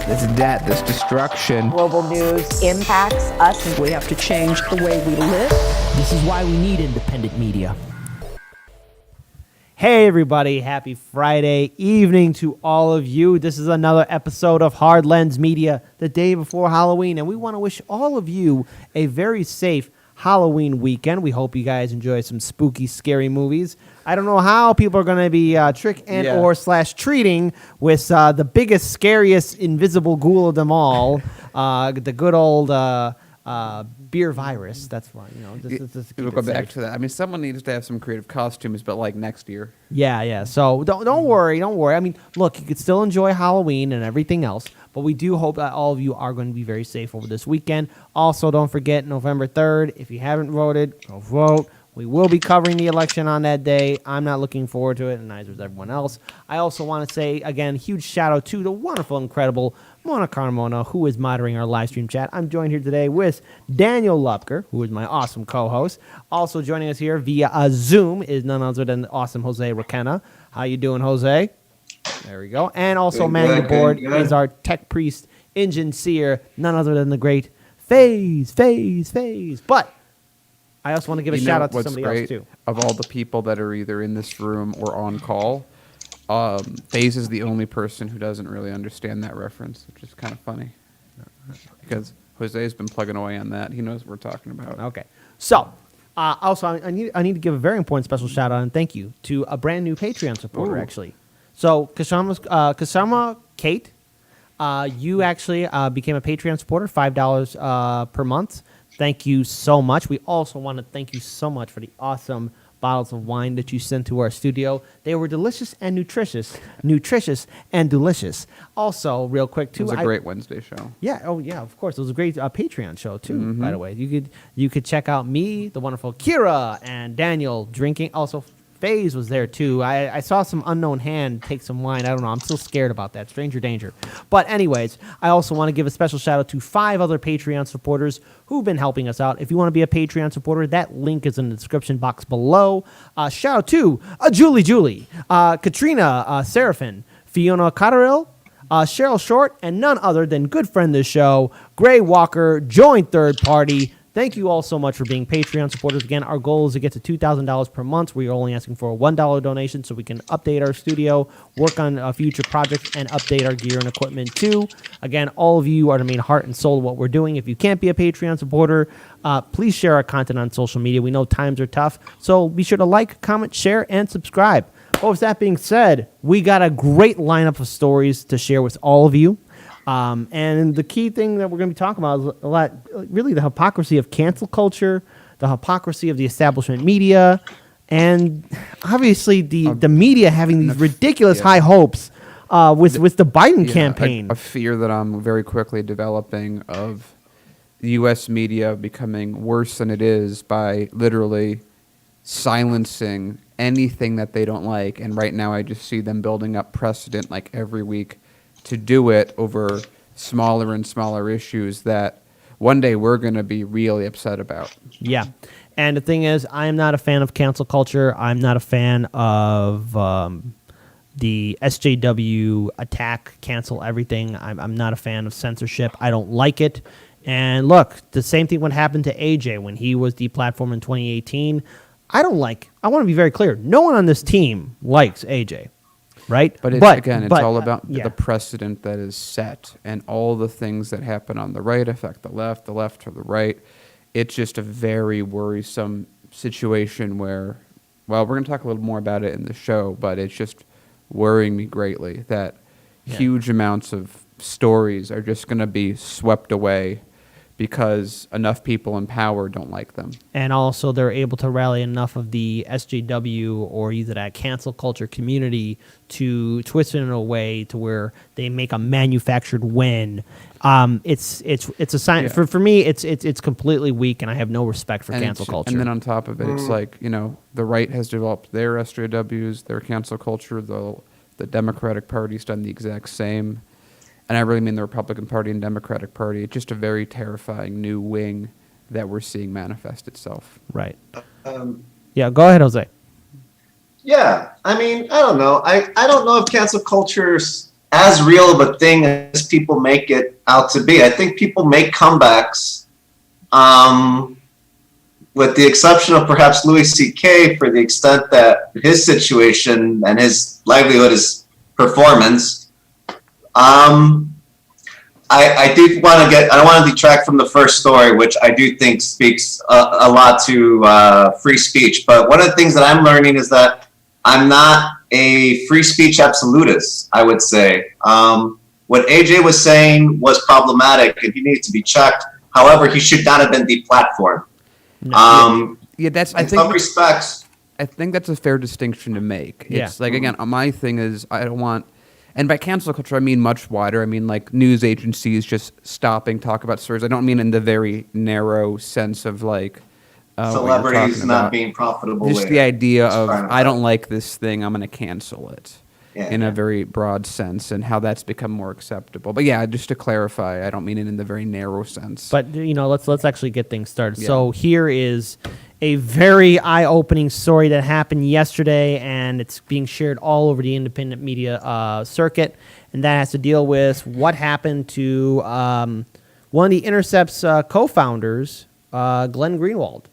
this debt, this destruction. Global news impacts us. We have to change the way we live. This is why we need independent media. Hey everybody, happy Friday evening to all of you. This is another episode of Hard Lens Media, the day before Halloween, and we want to wish all of you a very safe Halloween weekend. We hope you guys enjoy some spooky, scary movies. I don't know how people are going to be trick and or slash treating with the biggest, scariest invisible ghoul of them all, the good old beer virus. That's why, you know. We'll go back to that. I mean, someone needs to have some creative costumes, but like next year. Yeah. So don't worry. I mean, look, you could still enjoy Halloween and everything else, but we do hope that all of you are going to be very safe over this weekend. Also, don't forget November 3rd. If you haven't voted, go vote. We will be covering the election on that day. I'm not looking forward to it, and neither is everyone else. I also want to say, again, huge shout-out to the wonderful, incredible Mona Carmona, who is moderating our live stream chat. I'm joined here today with Daniel Luepker, who is my awesome co-host. Also joining us here via Zoom is none other than the awesome Jose Requena. How you doing, Jose? There we go. And also manning the board is our tech priest, engine seer, none other than the great Faze. But I also want to give a shout out to somebody else too. Of all the people that are either in this room or on call, Faze is the only person who doesn't really understand that reference, which is kind of funny because Jose's been plugging away on that. He knows what we're talking about. Okay, so also I need to give a very important special shout out and thank you to a brand new Patreon supporter. Actually. So Kasama Kate, you actually became a Patreon supporter, $5 per month. Thank you so much. We also want to thank you so much for the awesome bottles of wine that you sent to our studio. They were delicious and nutritious and delicious. Also, real quick too, it was a great Wednesday show. Yeah, of course, it was a great Patreon show too. By the way, you could check out me, the wonderful Kira, and Daniel drinking. Also, Faze was there too. I saw some unknown hand take some wine. I don't know. I'm still scared about that. Stranger danger. But anyways, I also want to give a special shout out to 5 other Patreon supporters who've been helping us out. If you want to be a Patreon supporter, that link is in the description box below. Shout out to Julie, Katrina Seraphin, Fiona Cotterill, Cheryl Short, and none other than good friend of the show, Gray Walker, joined third party. Thank you all so much for being Patreon supporters. Again, our goal is to get to $2,000 per month. We are only asking for a $1 donation so we can update our studio, work on future projects, and update our gear and equipment too. Again, all of you are the main heart and soul of what we're doing. If you can't be a Patreon supporter, please share our content on social media. We know times are tough, so be sure to like, comment, share, and subscribe. Well, with that being said, we got a great lineup of stories to share with all of you. And the key thing that we're going to be talking about is a lot, really the hypocrisy of cancel culture, the hypocrisy of the establishment media, and obviously the media having these ridiculous high hopes with the Biden campaign. A fear that I'm very quickly developing of the U.S. media becoming worse than it is by literally silencing anything that they don't like. And right now I just see them building up precedent like every week to do it over smaller and smaller issues that one day we're going to be really upset about. Yeah. And the thing is, I am not a fan of cancel culture. I'm not a fan of the SJW attack, cancel everything. I'm not a fan of censorship. I don't like it. And look, the same thing would happen to AJ when he was deplatformed in 2018. I want to be very clear. No one on this team likes AJ. Right, but it's all about the precedent that is set, and all the things that happen on the right affect the left to the right. It's just a very worrisome situation where, well, we're going to talk a little more about it in the show, but it's just worrying me greatly that huge amounts of stories are just going to be swept away because enough people in power don't like them. And also they're able to rally enough of the SJW or either that cancel culture community to twist it in a way to where they make a manufactured win. It's a sign for me. It's completely weak, and I have no respect for cancel culture. And then on top of it, it's like, you know, the right has developed their SJWs, their cancel culture. The Democratic Party's done the exact same. And I really mean the Republican Party and Democratic Party. It's just a very terrifying new wing that we're seeing manifest itself. Right. Yeah, go ahead, Jose. Yeah, I mean, I don't know. I don't know if cancel culture as real of a thing as people make it out to be. I think people make comebacks, with the exception of perhaps Louis C.K. for the extent that his situation and his livelihood is performance. I do want to I don't want to detract from the first story, which I do think speaks a lot to free speech. But one of the things that I'm learning is that I'm not a free speech absolutist, I would say. What AJ was saying was problematic and he needed to be checked. However, he should not have been deplatformed. Yeah, that's, I in think, some respects. I think that's a fair distinction to make. Yeah. It's like, again, my thing is I don't want, and by cancel culture, I mean much wider. I mean like news agencies just stopping talk about stories. I don't mean in the very narrow sense of like Celebrities not being profitable. Just the idea of I don't like this thing, I'm going to cancel it in Yeah. a very broad sense, and how that's become more acceptable. But yeah, just to clarify, I don't mean it in the very narrow sense. But let's actually get things started. Yeah. So here is a very eye-opening story that happened yesterday, and it's being shared all over the independent media circuit, and that has to deal with what happened to one of the Intercept's co-founders, Glen Greenwald.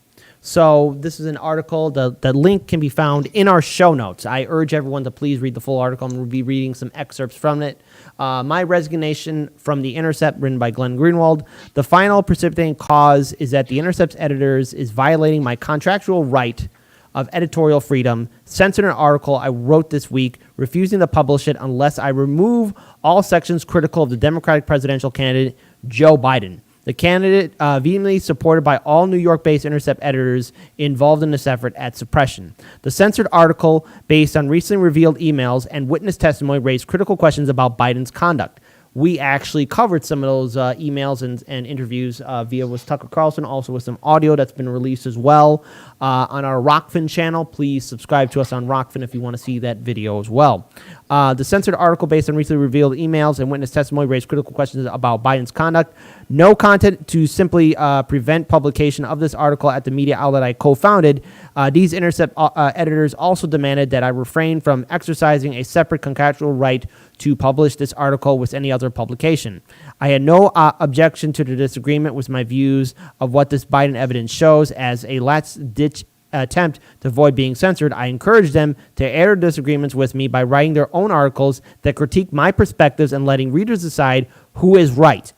So this is an article. The link can be found in our show notes. I urge everyone to please read the full article. I'm going to be reading some excerpts from it. My resignation from The Intercept, written by Glen Greenwald. The final precipitating cause is that The Intercept's editors is violating my contractual right of editorial freedom, censored an article I wrote this week, refusing to publish it unless I remove all sections critical of the Democratic presidential candidate, Joe Biden. The candidate, vehemently supported by all New York-based Intercept editors involved in this effort at suppression. The censored article, based on recently revealed emails and witness testimony, raised critical questions about Biden's conduct. We actually covered some of those emails and interviews via with Tucker Carlson, also with some audio that's been released as well on our Rockfin channel. Please subscribe to us on Rockfin if you want to see that video as well. The censored article, based on recently revealed emails and witness testimony, raised critical questions about Biden's conduct. No content to simply prevent publication of this article at the media outlet I co-founded. These Intercept editors also demanded that I refrain from exercising a separate contractual right to publish this article with any other publication. I had no objection to the disagreement with my views of what this Biden evidence shows. As a last-ditch attempt to avoid being censored, I encouraged them to air disagreements with me by writing their own articles that critique my perspectives and letting readers decide who is right,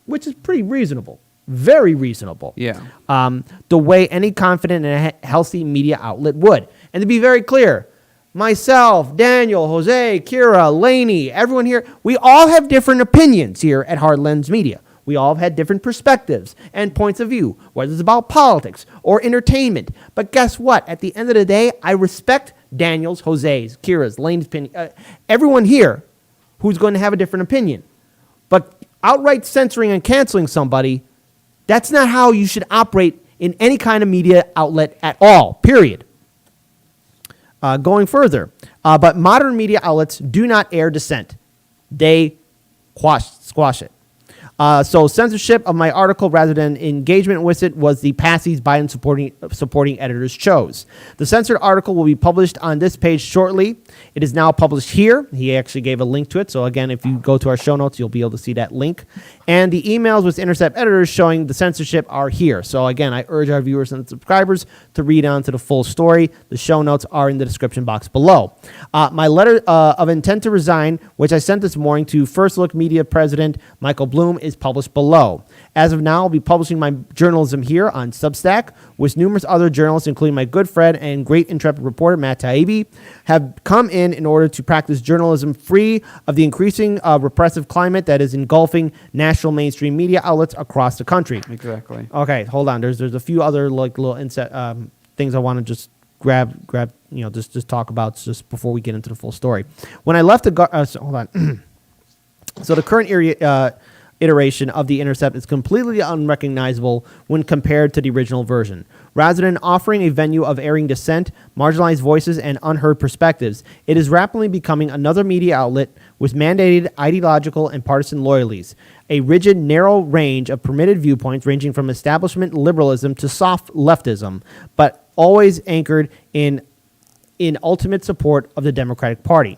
which is pretty reasonable. Very reasonable. Yeah. The way any confident and healthy media outlet would. And to be very clear, myself, Daniel, Jose, Kira, Laney, everyone here, we all have different opinions here at Hard Lens Media. We all have had different perspectives and points of view, whether it's about politics or entertainment. But guess what? At the end of the day, I respect Daniel's, Jose's, Kira's, Laney's opinion, everyone here who's going to have a different opinion. But outright censoring and canceling somebody, that's not how you should operate in any kind of media outlet at all, period. Going further, but modern media outlets do not air dissent. They squash it. So censorship of my article rather than engagement with it was the passive Biden supporting editors chose. The censored article will be published on this page shortly. It is now published here. He actually gave a link to it. So again, if you go to our show notes, you'll be able to see that link. And the emails with Intercept editors showing the censorship are here. So again, I urge our viewers and subscribers to read on to the full story. The show notes are in the description box below. My letter of intent to resign, which I sent this morning to First Look Media President Michael Bloom, is published below. As of now, I'll be publishing my journalism here on Substack, with numerous other journalists, including my good friend and great intrepid reporter Matt Taibbi, have come in order to practice journalism free of the increasing repressive climate that is engulfing national mainstream media outlets across the country. Exactly. Okay, hold on. There's a few other like little things I want to just grab, just talk about just before we get into the full story. When I left the hold on. So the current iteration of The Intercept is completely unrecognizable when compared to the original version. Rather than offering a venue of airing dissent, marginalized voices, and unheard perspectives, it is rapidly becoming another media outlet with mandated ideological and partisan loyalties, a rigid, narrow range of permitted viewpoints ranging from establishment liberalism to soft leftism, but always anchored in ultimate support of the Democratic Party.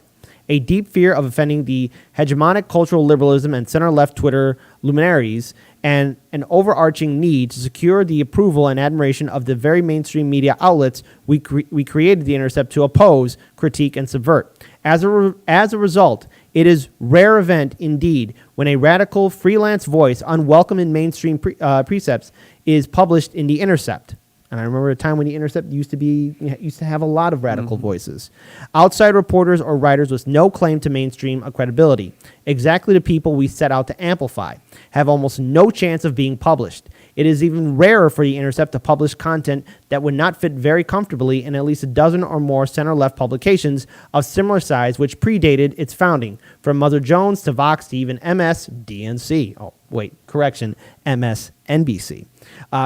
a deep fear of offending the hegemonic cultural liberalism and center-left Twitter luminaries, and an overarching need to secure the approval and admiration of the very mainstream media outlets we created The Intercept to oppose, critique, and subvert. As a result, it is rare event indeed when a radical freelance voice, unwelcome in mainstream precepts, is published in The Intercept. And I remember a time when The Intercept used to have a lot of radical voices. Outside reporters or writers with no claim to mainstream credibility, exactly the people we set out to amplify, have almost no chance of being published. It is even rarer for The Intercept to publish content that would not fit very comfortably in at least a dozen or more center-left publications of similar size which predated its founding, from Mother Jones to Vox to even MSDNC. Oh, wait, correction, MSNBC.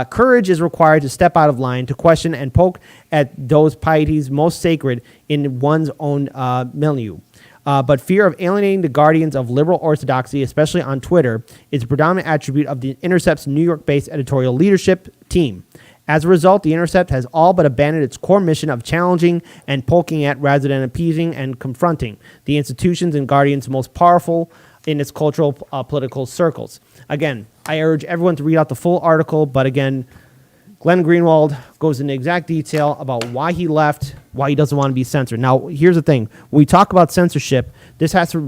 Courage is required to step out of line, to question and poke at those pieties most sacred in one's own milieu. But fear of alienating the guardians of liberal orthodoxy, especially on Twitter, is a predominant attribute of The Intercept's New York-based editorial leadership team. As a result, The Intercept has all but abandoned its core mission of challenging and poking at, rather than appeasing and confronting, the institutions and guardians most powerful in its cultural political circles. Again, I urge everyone to read out the full article, but again, Glen Greenwald goes into exact detail about why he left, why he doesn't want to be censored. Now, here's the thing. When we talk about censorship, this has to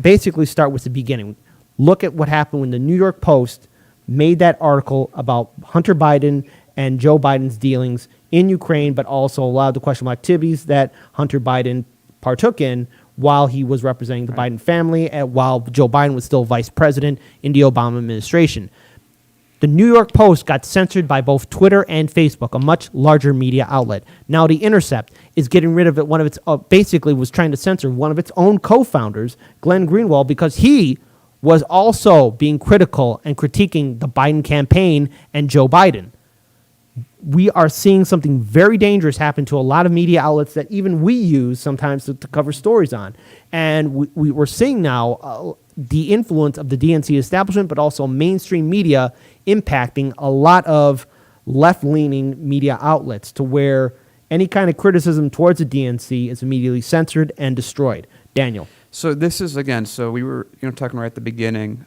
basically start with the beginning. Look at what happened when the New York Post made that article about Hunter Biden and Joe Biden's dealings in Ukraine, but also a lot of the questionable activities that Hunter Biden partook in while he was representing the Biden family, and while Joe Biden was still vice president in the Obama administration. The New York Post got censored by both Twitter and Facebook, a much larger media outlet. Now The Intercept is getting rid of it. One of its basically was trying to censor one of its own co-founders, Glen Greenwald, because he was also being critical and critiquing the Biden campaign and Joe Biden. We are seeing something very dangerous happen to a lot of media outlets that even we use sometimes to cover stories on. And we're seeing now the influence of the DNC establishment, but also mainstream media impacting a lot of left-leaning media outlets, to where any kind of criticism towards the DNC is immediately censored and destroyed. Daniel. So this is, again, so we were talking right at the beginning,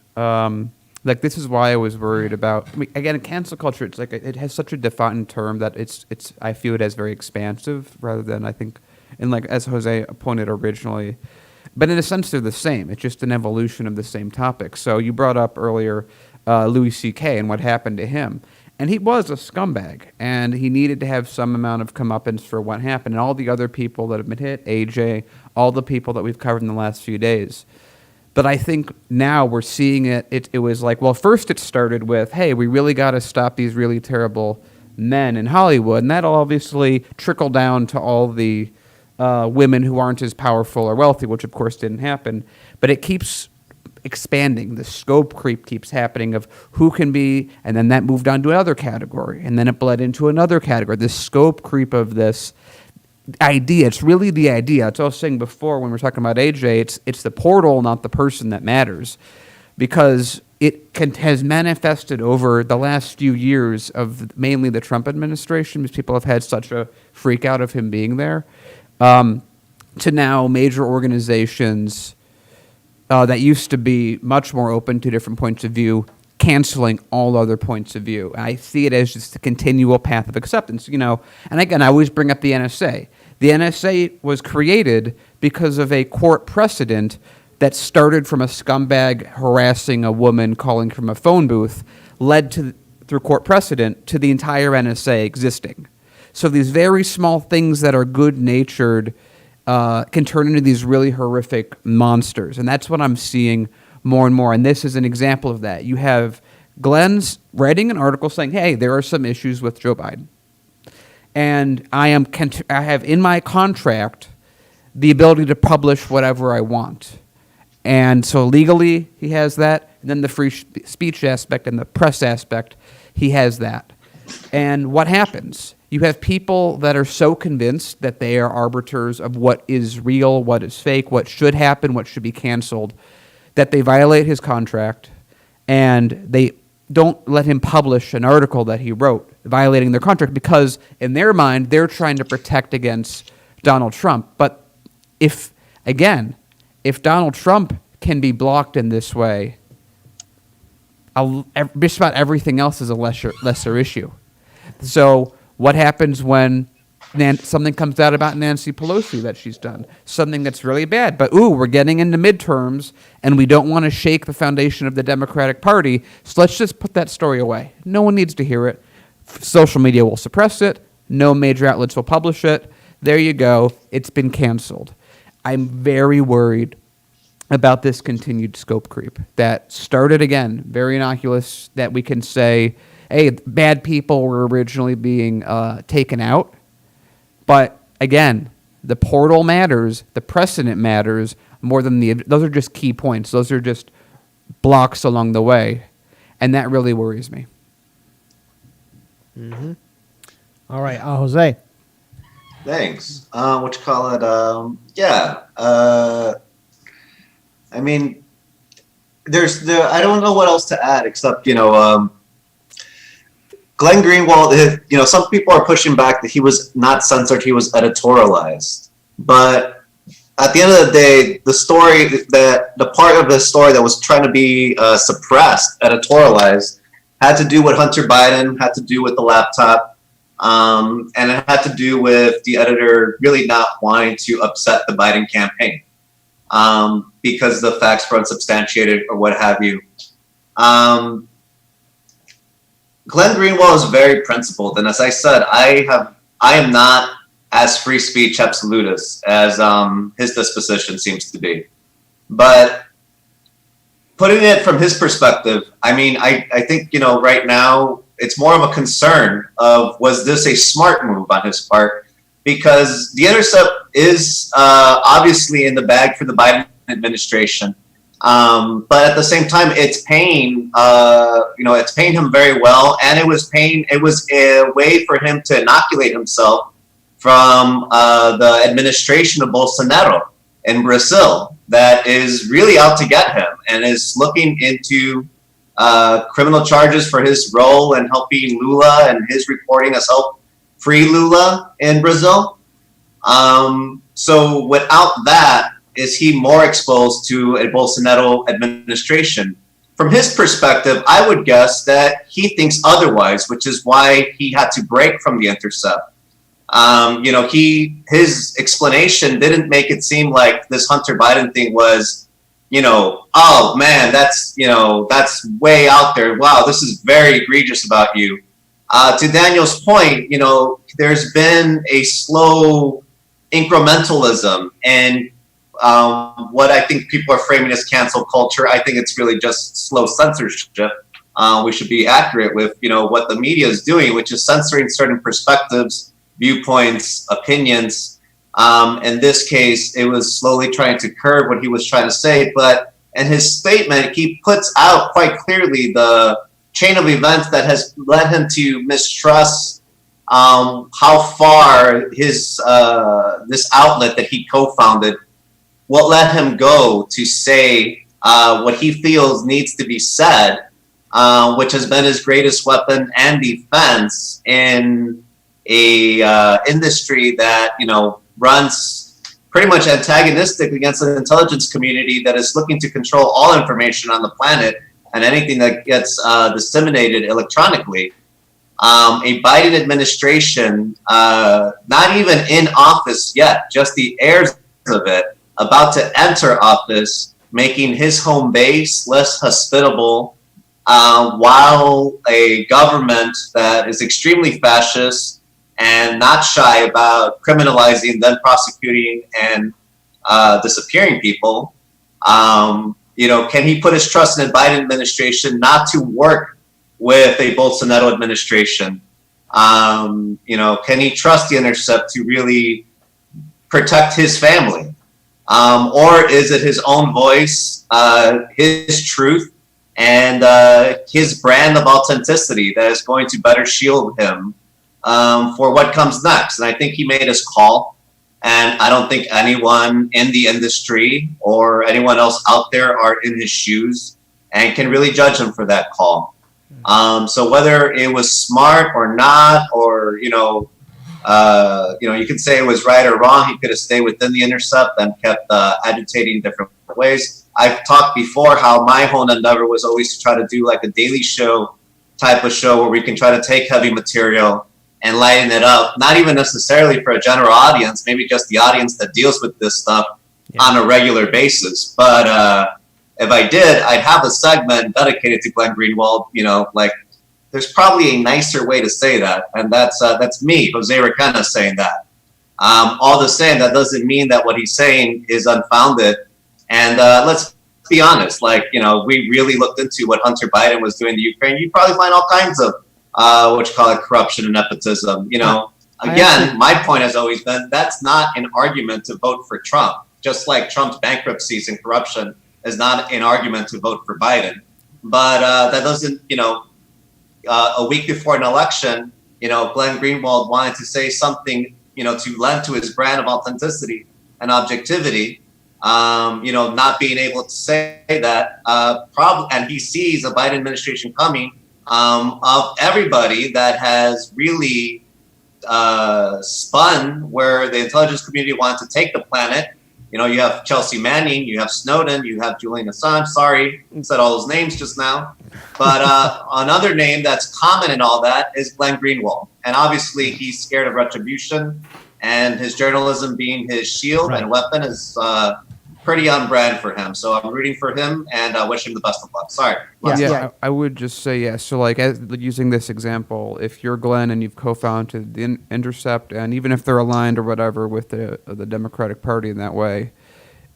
like this is why I was worried about, again, cancel culture, it's like it has such a defined term that it's I feel it as very expansive rather than, I think, and like as Jose pointed originally, but in a sense they're the same. It's just an evolution of the same topic. So you brought up earlier Louis C.K. and what happened to him. And he was a scumbag, and he needed to have some amount of comeuppance for what happened. And all the other people that have been hit, AJ, all the people that we've covered in the last few days. But I think now we're seeing it. It was like, well, first it started with, hey, we really got to stop these really terrible men in Hollywood. And that'll obviously trickle down to all the women who aren't as powerful or wealthy, which of course didn't happen. But it keeps expanding. The scope creep keeps happening of who can be, and then that moved on to another category, and then it bled into another category. This scope creep of this idea, it's really the idea. It's what I was saying before when we were talking about AJ, it's the portal, not the person that matters, because it has manifested over the last few years of mainly the Trump administration, because people have had such a freak out of him being there, to now major organizations that used to be much more open to different points of view, canceling all other points of view. I see it as just a continual path of acceptance, And again, I always bring up the NSA. The NSA was created because of a court precedent that started from a scumbag harassing a woman calling from a phone booth, led to, through court precedent, to the entire NSA existing. So these very small things that are good-natured can turn into these really horrific monsters. And that's what I'm seeing more and more. And this is an example of that. You have Glen's writing an article saying, hey, there are some issues with Joe Biden. And I have in my contract the ability to publish whatever I want. And so legally he has that. And then the free speech aspect and the press aspect, he has that. And what happens? You have people that are so convinced that they are arbiters of what is real, what is fake, what should happen, what should be canceled, that they violate his contract, and they don't let him publish an article that he wrote violating their contract because, in their mind, they're trying to protect against Donald Trump. But if, again, if Donald Trump can be blocked in this way, just about everything else is a lesser issue. So what happens when something comes out about Nancy Pelosi that she's done? Something that's really bad. But, we're getting into midterms, and we don't want to shake the foundation of the Democratic Party, so let's just put that story away. No one needs to hear it. Social media will suppress it. No major outlets will publish it. There you go. It's been canceled. I'm very worried about this continued scope creep that started again, very innocuous, that we can say, hey, bad people were originally being taken out. But again, the portal matters, the precedent matters more than those are just key points. Those are just blocks along the way. And that really worries me. Mm-hmm. All right, Jose. Thanks. What you call it? I mean, I don't know what else to add except, Glenn Greenwald, some people are pushing back that he was not censored, he was editorialized. But at the end of the day, the part of the story that was trying to be suppressed, editorialized, had to do with Hunter Biden, had to do with the laptop, and it had to do with the editor really not wanting to upset the Biden campaign. Because the facts were unsubstantiated or what have you. Glenn Greenwald is very principled, and as I said, I am not as free speech absolutist as his disposition seems to be. But putting it from his perspective, I mean, I think, right now it's more of a concern of, was this a smart move on his part? Because The Intercept is obviously in the bag for the Biden administration, but at the same time, it's paying him very well, and it was a way for him to inoculate himself from the administration of Bolsonaro in Brazil, that is really out to get him and is looking into criminal charges for his role in helping Lula, and his reporting has helped free Lula in Brazil. So without that, is he more exposed to a Bolsonaro administration? From his perspective, I would guess that he thinks otherwise, which is why he had to break from The Intercept. His explanation didn't make it seem like this Hunter Biden thing was, oh man, that's way out there. Wow, this is very egregious about you. To Daniel's point, there's been a slow incrementalism, and what I think people are framing as cancel culture, I think it's really just slow censorship. We should be accurate with, what the media is doing, which is censoring certain perspectives, viewpoints, opinions. In this case, it was slowly trying to curb what he was trying to say. But in his statement, he puts out quite clearly the chain of events that has led him to mistrust how far his this outlet that he co-founded, what let him go to say what he feels needs to be said, which has been his greatest weapon and defense in a industry that runs pretty much antagonistic against an intelligence community that is looking to control all information on the planet and anything that gets disseminated electronically. A Biden administration, not even in office yet, just the heirs of it, about to enter office, making his home base less hospitable, while a government that is extremely fascist and not shy about criminalizing, then prosecuting, and disappearing people. Can he put his trust in the Biden administration not to work with a Bolsonaro administration? Can he trust The Intercept to really protect his family? Or is it his own voice, his truth, and his brand of authenticity that is going to better shield him for what comes next? And I think he made his call, and I don't think anyone in the industry or anyone else out there are in his shoes and can really judge him for that call. So whether it was smart or not, or You could say it was right or wrong. He could have stayed within the intercept and kept agitating different ways. I've talked before how my whole endeavor was always to try to do like a daily show type of show where we can try to take heavy material and lighten it up, not even necessarily for a general audience, maybe just the audience that deals with this stuff on a regular basis. But if I did, I'd have a segment dedicated to Glen Greenwald. There's probably a nicer way to say that, and that's me, Jose Requena, saying that. All the same, that doesn't mean that what he's saying is unfounded. And let's be honest, we really looked into what Hunter Biden was doing to Ukraine. You probably find all kinds of corruption and nepotism. Again, my point has always been that's not an argument to vote for Trump. Just like Trump's bankruptcies and corruption is not an argument to vote for Biden. But that doesn't, a week before an election, Glenn Greenwald wanted to say something, to lend to his brand of authenticity and objectivity. Not being able to say that, and he sees a Biden administration coming of everybody that has really spun where the intelligence community wanted to take the planet. You have Chelsea Manning, you have Snowden, you have Julian Assange. Sorry, I said all those names just now. But another name that's common in all that is Glenn Greenwald. And obviously he's scared of retribution, and his journalism being his shield and weapon is pretty on brand for him. So I'm rooting for him and I wish him the best of luck. Sorry. I would just say, so using this example, if you're Glenn and you've co-founded the Intercept, and even if they're aligned or whatever with the Democratic Party in that way,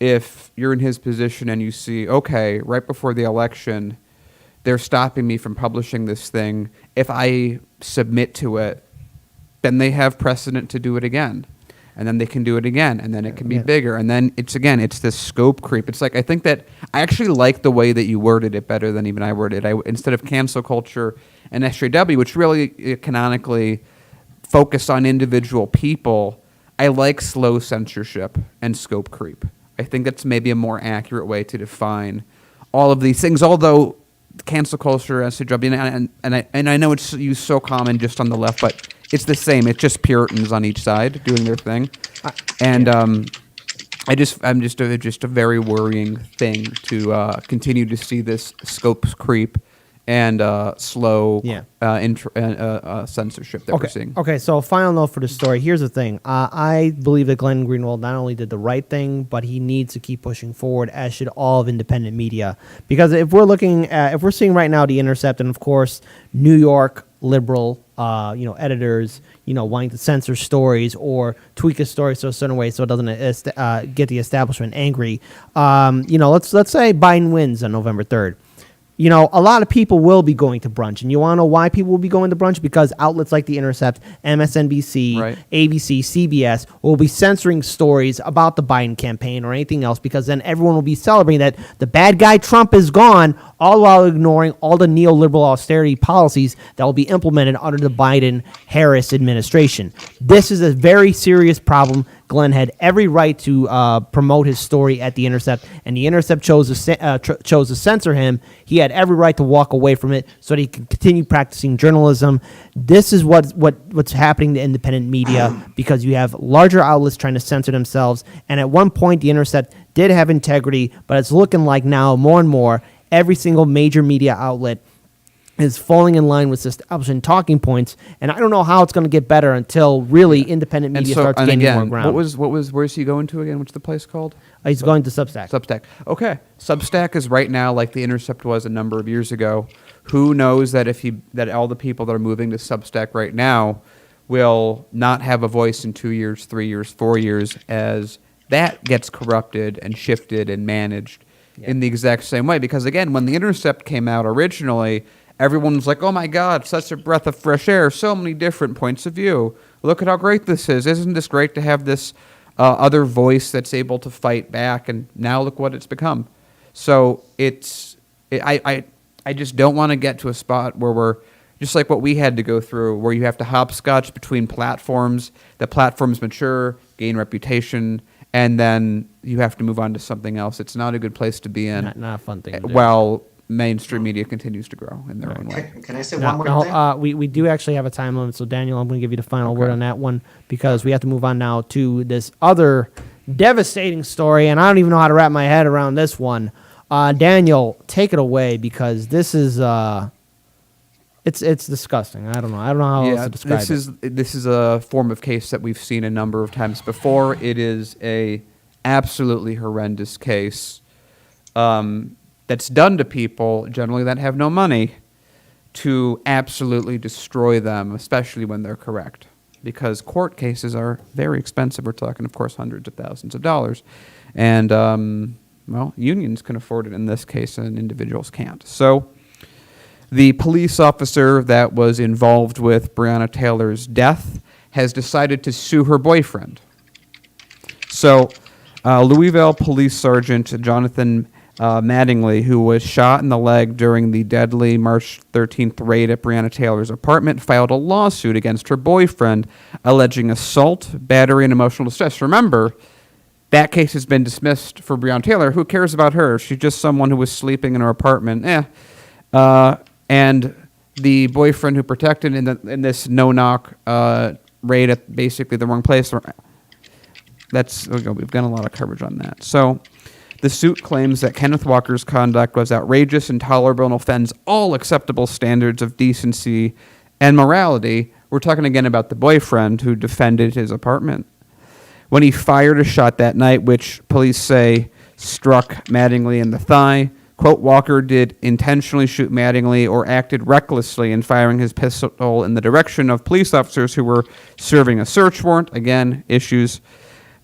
if you're in his position and you see, okay, right before the election, they're stopping me from publishing this thing. If I submit to it, then they have precedent to do it again. And then they can do it again, and then it can be bigger. And then it's this scope creep. It's like, I think that I actually like the way that you worded it better than even I worded it. Instead of cancel culture and SJW, which really canonically focus on individual people, I like slow censorship and scope creep. I think that's maybe a more accurate way to define all of these things, although cancel culture, SJW, and I know it's used so common just on the left, but it's the same. It's just Puritans on each side doing their thing, and I'm just a very worrying thing to continue to see this scope creep and slow censorship that we're seeing. Okay, so final note for the story. Here's the thing. I believe that Glenn Greenwald not only did the right thing, but he needs to keep pushing forward, as should all of independent media. Because if we're seeing right now the Intercept, and of course New York liberal editors, wanting to censor stories or tweak a story so a certain way so it doesn't get the establishment angry. Let's say Biden wins on November 3rd. A lot of people will be going to brunch. And you want to know why people will be going to brunch? Because outlets like The Intercept, MSNBC, ABC, CBS will be censoring stories about the Biden campaign or anything else, because then everyone will be celebrating that the bad guy Trump is gone, all while ignoring all the neoliberal austerity policies that will be implemented under the Biden-Harris administration. This is a very serious problem. Glenn had every right to promote his story at The Intercept, and The Intercept chose to censor him. He had every right to walk away from it so that he can continue practicing journalism. This is what's happening to independent media, because you have larger outlets trying to censor themselves. And at one point, The Intercept did have integrity, but it's looking like now more and more every single major media outlet is falling in line with establishing talking points, and I don't know how it's going to get better until really independent media starts gaining more ground. Where's he going to again? What's the place called? He's going to Substack. Substack. Okay. Substack is right now like The Intercept was a number of years ago. Who knows that that all the people that are moving to Substack right now will not have a voice in 2 years, 3 years, 4 years, as that gets corrupted and shifted and managed in the exact same way. Because again, when The Intercept came out originally, everyone was like, oh my God, such a breath of fresh air, so many different points of view. Look at how great this is. Isn't this great to have this other voice that's able to fight back? And now look what it's become. So I just don't want to get to a spot where we're just like what we had to go through, where you have to hopscotch between platforms. The platforms mature, gain reputation, and then you have to move on to something else. It's not a good place to be in. Not a fun thing to do. Well, mainstream media continues to grow in their own way. Can I say one more thing? We do actually have a time limit, so Daniel, I'm going to give you the final word on that one because we have to move on now to this other devastating story, and I don't even know how to wrap my head around this one. Daniel, take it away because this is it's disgusting. I don't know how else to describe it. This is a form of case that we've seen a number of times before. It is a absolutely horrendous case that's done to people generally that have no money to absolutely destroy them, especially when they're correct. Because court cases are very expensive. We're talking, of course, hundreds of thousands of dollars. And, unions can afford it in this case, and individuals can't. So the police officer that was involved with Breonna Taylor's death has decided to sue her boyfriend. So Louisville Police Sergeant Jonathan Mattingly, who was shot in the leg during the deadly March 13th raid at Breonna Taylor's apartment, filed a lawsuit against her boyfriend alleging assault, battery, and emotional distress. Remember, that case has been dismissed for Breonna Taylor. Who cares about her? She's just someone who was sleeping in her apartment. And the boyfriend who protected in this no-knock raid at basically the wrong place. We've got a lot of coverage on that. So the suit claims that Kenneth Walker's conduct was outrageous, intolerable, and offends all acceptable standards of decency and morality. We're talking again about the boyfriend who defended his apartment. When he fired a shot that night, which police say struck Mattingly in the thigh, quote, Walker did intentionally shoot Mattingly or acted recklessly in firing his pistol in the direction of police officers who were serving a search warrant. Again, issues.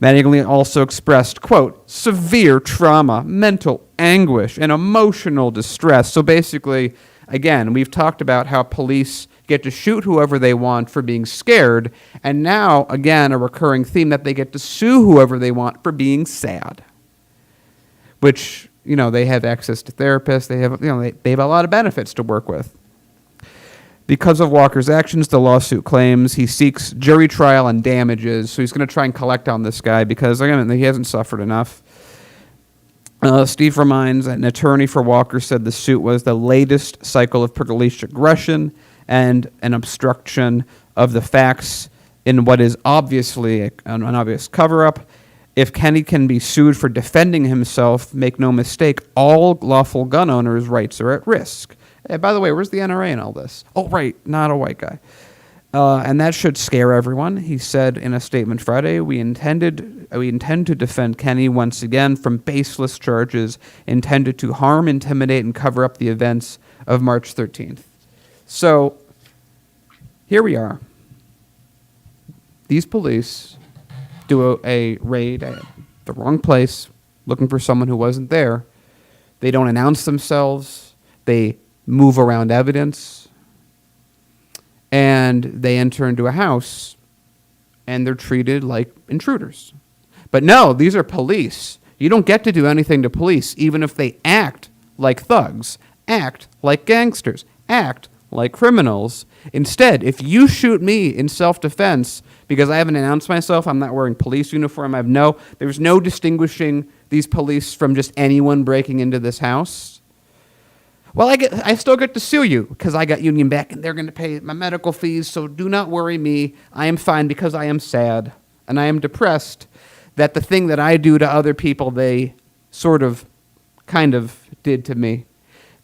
Mattingly also expressed, quote, severe trauma, mental anguish, and emotional distress. So basically, again, we've talked about how police get to shoot whoever they want for being scared, and now, again, a recurring theme that they get to sue whoever they want for being sad. Which, they have access to therapists, they have a lot of benefits to work with. Because of Walker's actions, the lawsuit claims he seeks jury trial and damages, so he's going to try and collect on this guy because, again, he hasn't suffered enough. Steve Reminds, an attorney for Walker, said the suit was the latest cycle of police aggression and an obstruction of the facts in what is obviously an obvious cover-up. If Kenny can be sued for defending himself, make no mistake, all lawful gun owners' rights are at risk. Hey, by the way, where's the NRA in all this? Oh, right, not a white guy. And that should scare everyone. He said in a statement Friday, we intend to defend Kenny once again from baseless charges intended to harm, intimidate, and cover up the events of March 13th. So here we are. These police do a raid at the wrong place, looking for someone who wasn't there. They don't announce themselves. They move around evidence, and they enter into a house, and they're treated like intruders. But no, these are police. You don't get to do anything to police, even if they act like thugs, act like gangsters, act like criminals. Instead, if you shoot me in self-defense because I haven't announced myself, I'm not wearing police uniform, there's no distinguishing these police from just anyone breaking into this house. Well, I still get to sue you because I got union back and they're going to pay my medical fees, so do not worry me. I am fine because I am sad and I am depressed that the thing that I do to other people, they kind of did to me.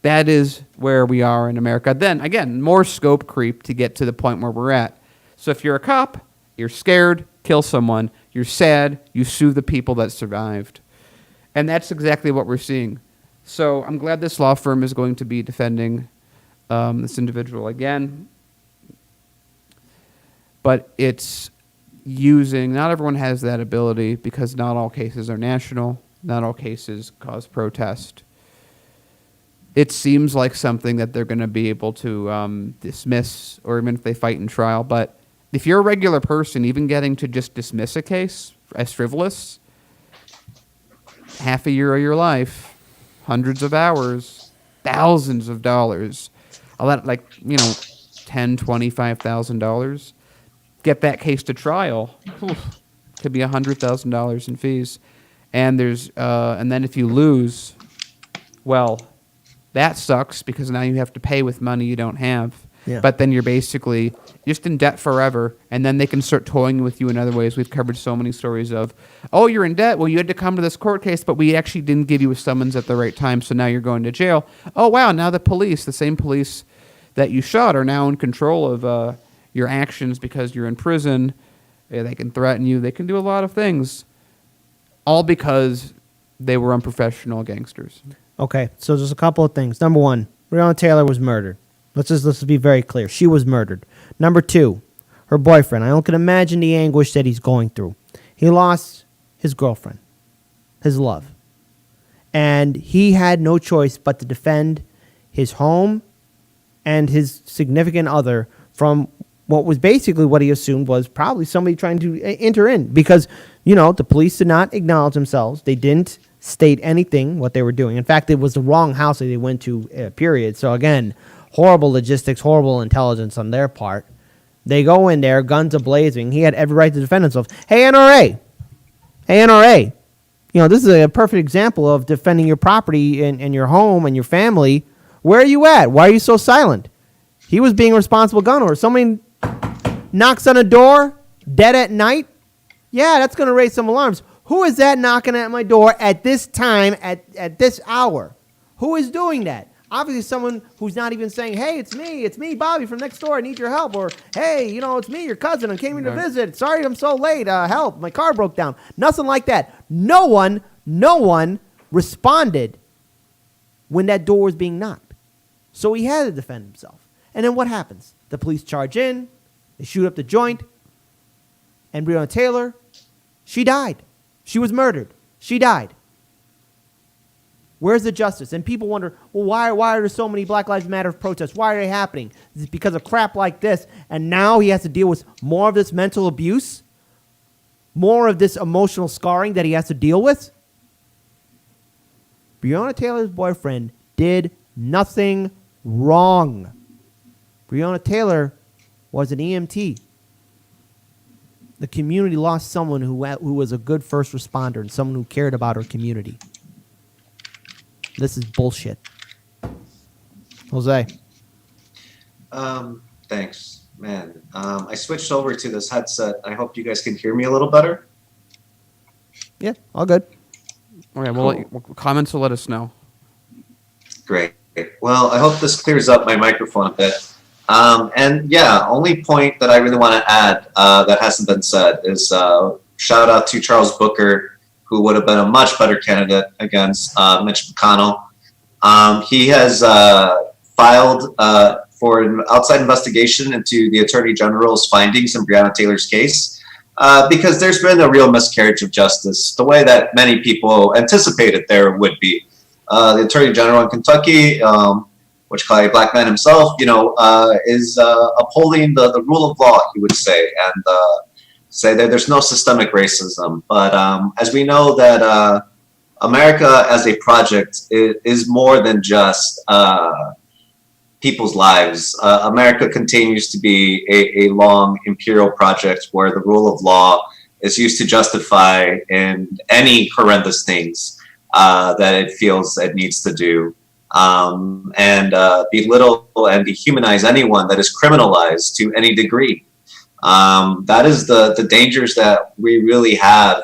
That is where we are in America. Then, again, more scope creep to get to the point where we're at. So if you're a cop, you're scared, kill someone. You're sad, you sue the people that survived. And that's exactly what we're seeing. So I'm glad this law firm is going to be defending this individual again. But it's not everyone has that ability because not all cases are national. Not all cases cause protest. It seems like something that they're going to be able to dismiss, or even if they fight in trial. But if you're a regular person, even getting to just dismiss a case as frivolous, half a year of your life, hundreds of hours, thousands of dollars, a lot, $10,000, $25,000. Get that case to trial, could be $100,000 in fees, and and then if you lose, well, that sucks because now you have to pay with money you don't have. Yeah. But then you're basically just in debt forever, and then they can start toying with you in other ways. We've covered so many stories of, oh, you're in debt. Well, you had to come to this court case, but we actually didn't give you a summons at the right time, so now you're going to jail. Oh, wow, now the police, the same police that you shot, are now in control of your actions because you're in prison. They can threaten you. They can do a lot of things, all because they were unprofessional gangsters. Okay, so there's a couple of things. Number one, Breonna Taylor was murdered. Let's be very clear. She was murdered. Number two, her boyfriend. I can imagine the anguish that he's going through. He lost his girlfriend, his love. And he had no choice but to defend his home and his significant other from what was basically what he assumed was probably somebody trying to enter in. Because, the police did not acknowledge themselves. They didn't state anything what they were doing. In fact, it was the wrong house that they went to, period. So again, horrible logistics, horrible intelligence on their part. They go in there, guns a-blazing. He had every right to defend himself. Hey, NRA. This is a perfect example of defending your property and your home and your family. Where are you at? Why are you so silent? He was being a responsible gun owner. Somebody knocks on a door, dead at night. Yeah, that's going to raise some alarms. Who is that knocking at my door at this time, at this hour? Who is doing that? Obviously someone who's not even saying, hey, it's me, Bobby from next door, I need your help. Or, hey, it's me, your cousin, I came here to visit. Sorry I'm so late, help, my car broke down. Nothing like that. No one responded when that door was being knocked. So he had to defend himself. And then what happens? The police charge in, they shoot up the joint, and Breonna Taylor, she died. She was murdered. She died. Where's the justice? And people wonder, well, why are there so many Black Lives Matter protests? Why are they happening? Is it because of crap like this? And now he has to deal with more of this mental abuse? More of this emotional scarring that he has to deal with? Breonna Taylor's boyfriend did nothing wrong. Breonna Taylor was an EMT. The community lost someone who was a good first responder and someone who cared about her community. This is bullshit. Jose. Thanks, man. I switched over to this headset. I hope you guys can hear me a little better. Yeah, all good. Okay, well, comments will let us know. Great. Well, I hope this clears up my microphone a bit. And yeah, only point that I really want to add that hasn't been said is shout out to Charles Booker, who would have been a much better candidate against Mitch McConnell. He has filed for an outside investigation into the Attorney General's findings in Breonna Taylor's case because there's been a real miscarriage of justice, the way that many people anticipated there would be. The Attorney General in Kentucky, which Clay Blackman himself, is upholding the rule of law, he would say, and say that there's no systemic racism. But as we know that America as a project is more than just people's lives. America continues to be a long imperial project where the rule of law is used to justify in any horrendous things that it feels it needs to do. And belittle and dehumanize anyone that is criminalized to any degree. That is the dangers that we really have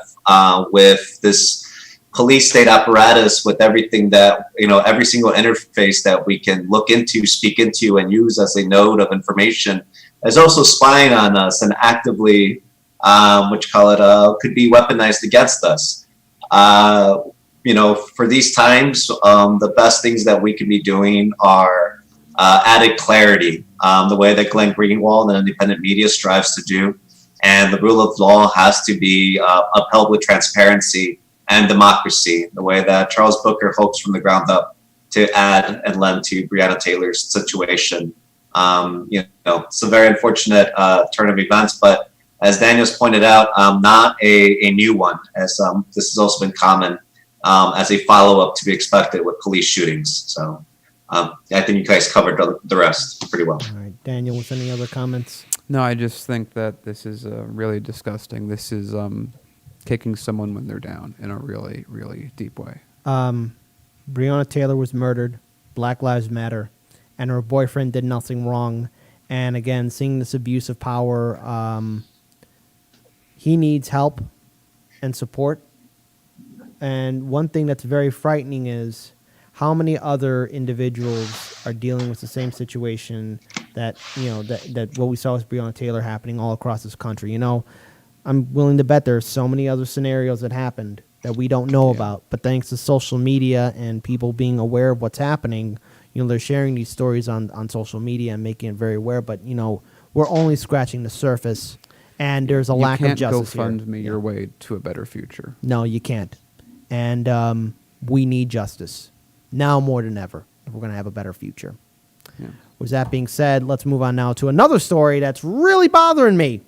with this police state apparatus, with everything that, every single interface that we can look into, speak into, and use as a node of information is also spying on us and actively, could be weaponized against us. For these times, the best things that we can be doing are added clarity, the way that Glen Greenwald and independent media strives to do. And the rule of law has to be upheld with transparency and democracy, the way that Charles Booker hopes from the ground up to add and lend to Breonna Taylor's situation. It's a very unfortunate turn of events, but as Daniel's pointed out, not a new one, as this has also been common as a follow-up to be expected with police shootings. So I think you guys covered the rest pretty well. All right, Daniel, with any other comments? No, I just think that this is really disgusting. This is kicking someone when they're down in a really, really deep way. Breonna Taylor was murdered. Black Lives Matter, and her boyfriend did nothing wrong. And again, seeing this abuse of power, he needs help and support. And one thing that's very frightening is how many other individuals are dealing with the same situation that, that what we saw with Breonna Taylor happening all across this country. I'm willing to bet there's so many other scenarios that happened that we don't know about. But thanks to social media and people being aware of what's happening, they're sharing these stories on social media and making it very aware. But, we're only scratching the surface, and there's a lack of justice here. You can't GoFundMe your way to a better future. No, you can't. And we need justice now more than ever if we're going to have a better future. Yeah. With that being said, let's move on now to another story that's really bothering me,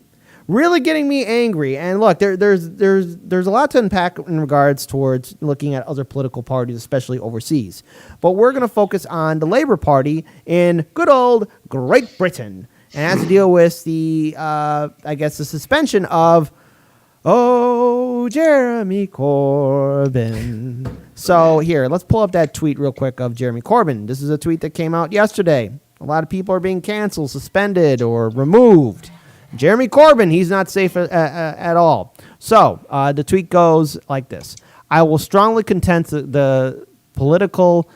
really getting me angry. And look, there's a lot to unpack in regards towards looking at other political parties, especially overseas. But we're going to focus on the Labour Party in good old Great Britain, and has to deal with the the suspension of Jeremy Corbyn. So here, let's pull up that tweet real quick of Jeremy Corbyn. This is a tweet that came out yesterday. A lot of people are being canceled, suspended, or removed. Jeremy Corbyn, he's not safe at all. So the tweet goes like this. I will strongly contest the political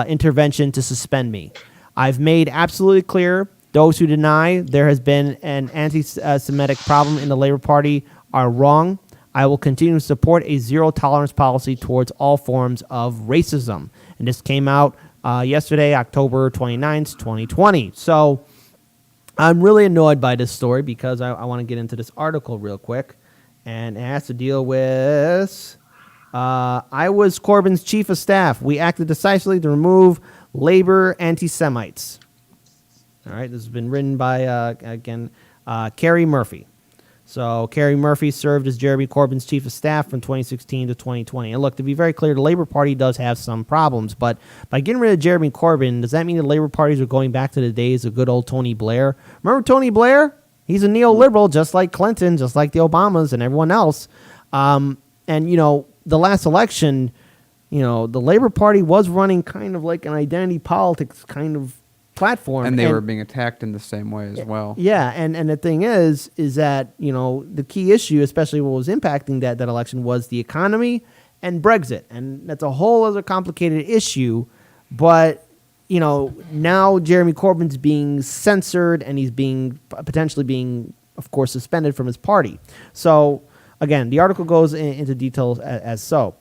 intervention to suspend me. I've made absolutely clear those who deny there has been an anti-Semitic problem in the Labour Party are wrong. I will continue to support a zero-tolerance policy towards all forms of racism. And this came out yesterday, October 29th, 2020. So I'm really annoyed by this story because I want to get into this article real quick. And it has to deal with, I was Corbyn's chief of staff. We acted decisively to remove Labour anti-Semites. All right, this has been written by, Kerry Murphy. So Kerry Murphy served as Jeremy Corbyn's chief of staff from 2016 to 2020. And look, to be very clear, the Labour Party does have some problems, but by getting rid of Jeremy Corbyn, does that mean the Labour parties are going back to the days of good old Tony Blair? Remember Tony Blair? He's a neoliberal, just like Clinton, just like the Obamas and everyone else. And, the last election, the Labour Party was running kind of like an identity politics kind of platform, and they were being attacked in the same way as well. Yeah, and the thing is that the key issue, especially what was impacting that election, was the economy and Brexit, and that's a whole other complicated issue. But now Jeremy Corbyn's being censored, and he's potentially being, of course, suspended from his party. So again, the article goes into details as so.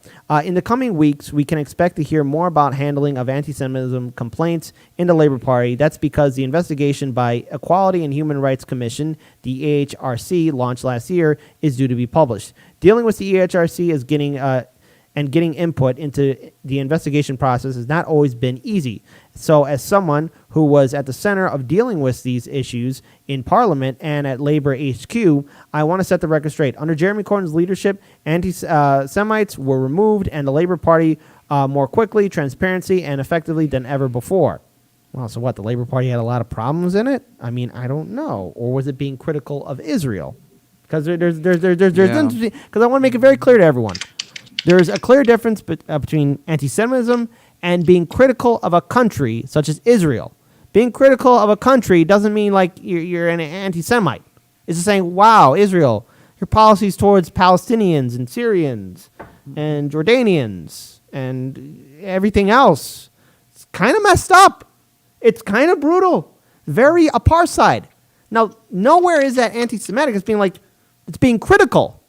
In the coming weeks, we can expect to hear more about handling of anti-Semitism complaints in the Labour Party. That's because the investigation by Equality and Human Rights Commission, the EHRC, launched last year, is due to be published. Dealing with the EHRC is getting input into the investigation process has not always been easy. So as someone who was at the center of dealing with these issues in Parliament and at Labour HQ, I want to set the record straight. Under Jeremy Corbyn's leadership, anti-Semites were removed and the Labour Party more quickly, transparency, and effectively than ever before. Well, so what? The Labour Party had a lot of problems in it? I mean, I don't know. Or was it being critical of Israel? Because because I want to make it very clear to everyone. There's a clear difference between anti-Semitism and being critical of a country such as Israel. Being critical of a country doesn't mean like you're an anti-Semite. It's just saying, wow, Israel, your policies towards Palestinians and Syrians and Jordanians and everything else, it's kind of messed up. It's kind of brutal. Very apartheid. Now, nowhere is that anti-Semitic. It's being like, it's being critical.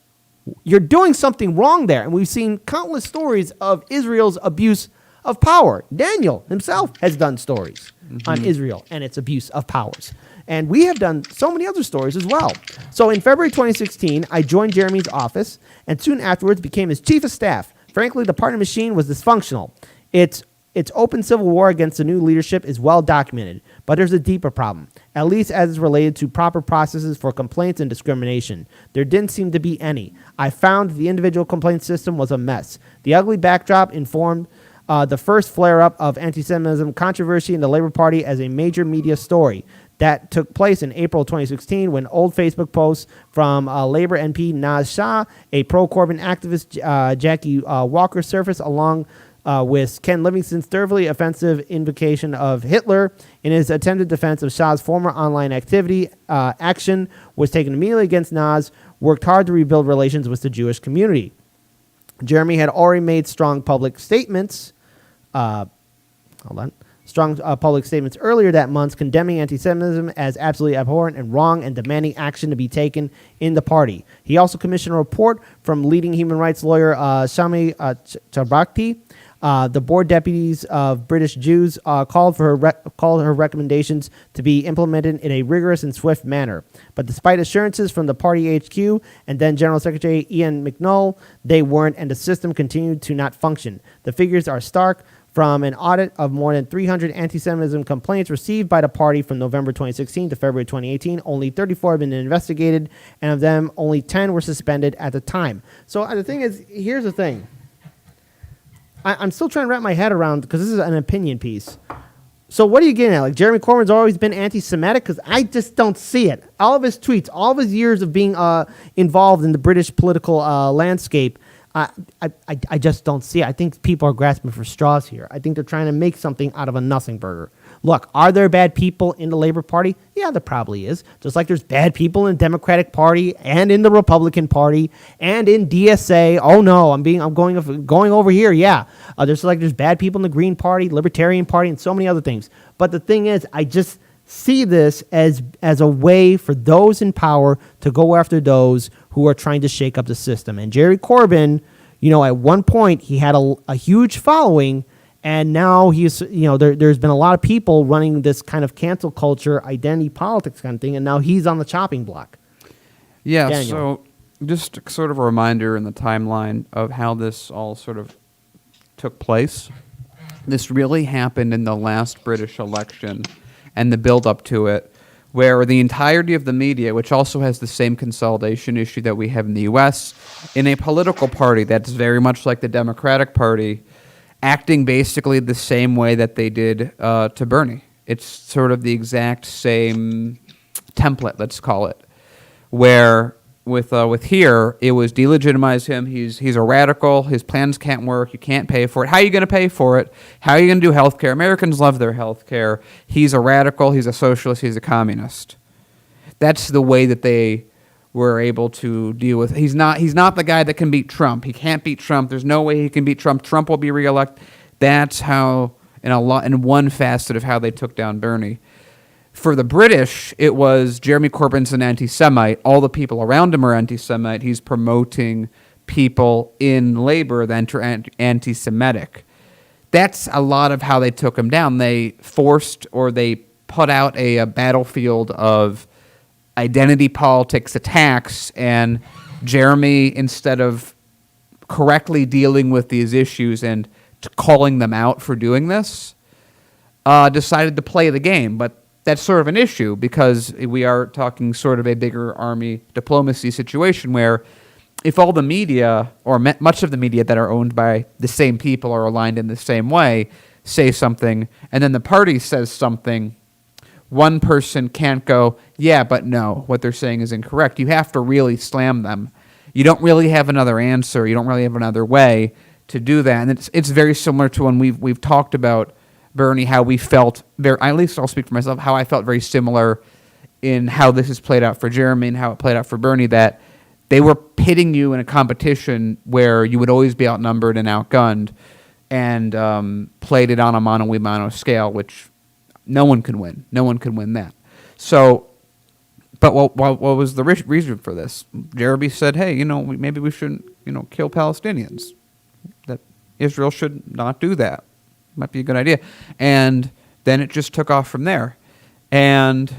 You're doing something wrong there. And we've seen countless stories of Israel's abuse of power. Daniel himself has done stories on Israel and its abuse of powers. And we have done so many other stories as well. So in February 2016, I joined Jeremy's office and soon afterwards became his chief of staff. Frankly, the party machine was dysfunctional. Its open civil war against the new leadership is well documented, but there's a deeper problem, at least as it's related to proper processes for complaints and discrimination. There didn't seem to be any. I found the individual complaint system was a mess. The ugly backdrop informed the first flare-up of anti-Semitism controversy in the Labour Party as a major media story. That took place in April 2016 when old Facebook posts from Labour MP Naz Shah, a pro-Corbyn activist Jackie Walker surfaced along with Ken Livingston's thoroughly offensive invocation of Hitler in his attempted defense of Shah's former online activity. Action was taken immediately against Nas, worked hard to rebuild relations with the Jewish community. Jeremy had already made strong public statements. Public statements earlier that month condemning anti-Semitism as absolutely abhorrent and wrong and demanding action to be taken in the party. He also commissioned a report from leading human rights lawyer Shami Chabakti. The board deputies of British Jews called her recommendations to be implemented in a rigorous and swift manner. But despite assurances from the party HQ and then General Secretary Ian McNull, they weren't, and the system continued to not function. The figures are stark. From an audit of more than 300 anti-Semitism complaints received by the party from November 2016 to February 2018, only 34 have been investigated, and of them, only 10 were suspended at the time. So the thing is, here's the thing. I'm still trying to wrap my head around, because this is an opinion piece. So what are you getting at? Like, Jeremy Corbyn's always been anti-Semitic? Because I just don't see it. All of his tweets, all of his years of being involved in the British political landscape, I just don't see it. I think people are grasping for straws here. I think they're trying to make something out of a nothing burger. Look, are there bad people in the Labour Party? Yeah, there probably is. Just like there's bad people in the Democratic Party and in the Republican Party and in DSA. Oh no, I'm going over here. Yeah, there's bad people in the Green Party, Libertarian Party, and so many other things. But the thing is, I just see this as a way for those in power to go after those who are trying to shake up the system. And Jerry Corbyn, at one point he had a huge following, and now he's, there's been a lot of people running this kind of cancel culture, identity politics kind of thing, and now he's on the chopping block. Yeah, Daniel. So just sort of a reminder in the timeline of how this all sort of took place. This really happened in the last British election and the build-up to it, where the entirety of the media, which also has the same consolidation issue that we have in the U.S., in a political party that's very much like the Democratic Party, acting basically the same way that they did to Bernie. It's sort of the exact same template, let's call it, where with here, it was delegitimize him. He's a radical. His plans can't work. You can't pay for it. How are you going to pay for it? How are you going to do health care? Americans love their health care. He's a radical. He's a socialist. He's a communist. That's the way that they were able to deal with. He's not the guy that can beat Trump. He can't beat Trump. There's no way he can beat Trump. Trump will be reelected. That's how in one facet of how they took down Bernie. For the British, it was Jeremy Corbyn's an anti-Semite. All the people around him are anti-Semite. He's promoting people in Labour that are anti-Semitic. That's a lot of how they took him down. They forced or they put out a battlefield of identity politics attacks, and Jeremy, instead of correctly dealing with these issues and calling them out for doing this, decided to play the game. But that's sort of an issue because we are talking sort of a bigger army diplomacy situation where if all the media or much of the media that are owned by the same people are aligned in the same way say something and then the party says something, one person can't go, yeah, but no, what they're saying is incorrect. You have to really slam them. You don't really have another answer. You don't really have another way to do that. And it's very similar to when we've talked about Bernie, how we felt, at least I'll speak for myself, how I felt very similar in how this has played out for Jeremy and how it played out for Bernie, that they were pitting you in a competition where you would always be outnumbered and outgunned and played it on a mano-a-mano scale, which no one can win. No one can win that. So, but what was the reason for this? Jeremy said, hey, maybe we shouldn't, kill Palestinians. That Israel should not do that. Might be a good idea. And then it just took off from there. And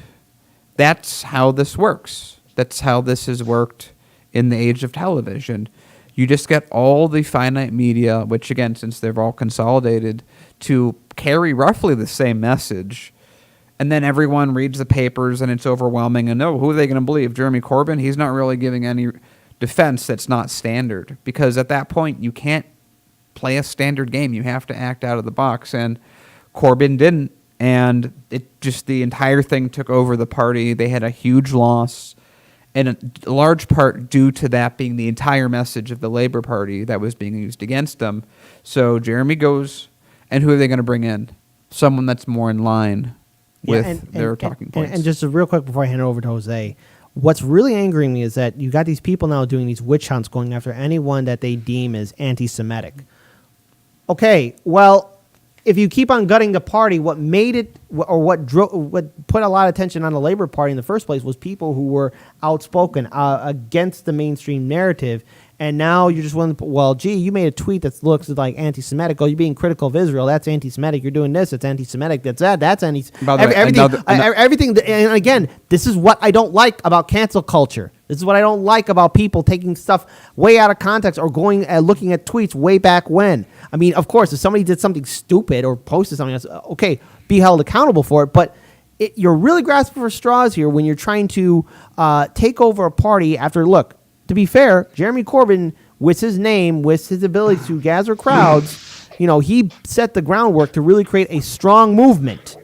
that's how this works. That's how this has worked in the age of television. You just get all the finite media, which again, since they've all consolidated, to carry roughly the same message. And then everyone reads the papers and it's overwhelming. And who are they going to believe? Jeremy Corbyn? He's not really giving any defense that's not standard. Because at that point, you can't play a standard game. You have to act out of the box. And Corbyn didn't. And the entire thing took over the party. They had a huge loss. in a large part due to that being the entire message of the Labor Party that was being used against them. So Jeremy goes, and who are they going to bring in? Someone that's more in line with their talking points. And just real quick before I hand it over to Jose, what's really angering me is that you got these people now doing these witch hunts going after anyone that they deem as anti-Semitic. Okay, well, if you keep on gutting the party, what made it, or what put a lot of attention on the Labor Party in the first place was people who were outspoken against the mainstream narrative. And now you're just willing to, well, gee, you made a tweet that looks like anti-Semitic. Oh, you're being critical of Israel. That's anti-Semitic. You're doing this. It's anti-Semitic. That's that. That's everything. And again, this is what I don't like about cancel culture. This is what I don't like about people taking stuff way out of context or going and looking at tweets way back when. I mean, of course, if somebody did something stupid or posted something else, okay, be held accountable for it. But you're really grasping for straws here when you're trying to take over a party after, look, to be fair, Jeremy Corbyn, with his name, with his ability to gather crowds, he set the groundwork to really create a strong movement.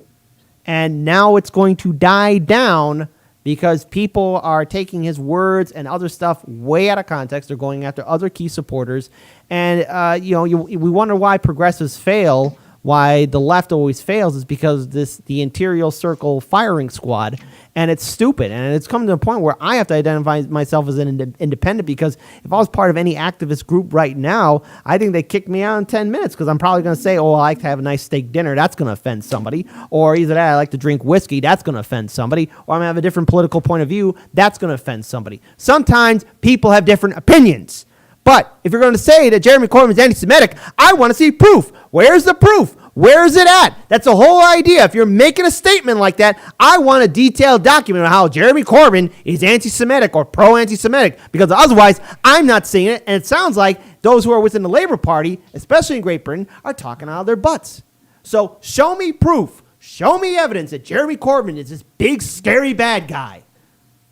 And now it's going to die down because people are taking his words and other stuff way out of context. They're going after other key supporters. And, we wonder why progressives fail, why the left always fails, is because the interior circle firing squad. And it's stupid. And it's come to a point where I have to identify myself as an independent, because if I was part of any activist group right now, I think they kick me out in 10 minutes because I'm probably going to say, oh, I like to have a nice steak dinner. That's going to offend somebody. Or either that, I like to drink whiskey. That's going to offend somebody. Or I'm going to have a different political point of view. That's going to offend somebody. Sometimes people have different opinions. But if you're going to say that Jeremy Corbyn is anti-Semitic, I want to see proof. Where's the proof? Where is it at? That's the whole idea. If you're making a statement like that, I want a detailed document on how Jeremy Corbyn is anti-Semitic or pro-anti-Semitic, because otherwise I'm not seeing it. And it sounds like those who are within the Labor Party, especially in Great Britain, are talking out of their butts. So show me proof. Show me evidence that Jeremy Corbyn is this big, scary bad guy.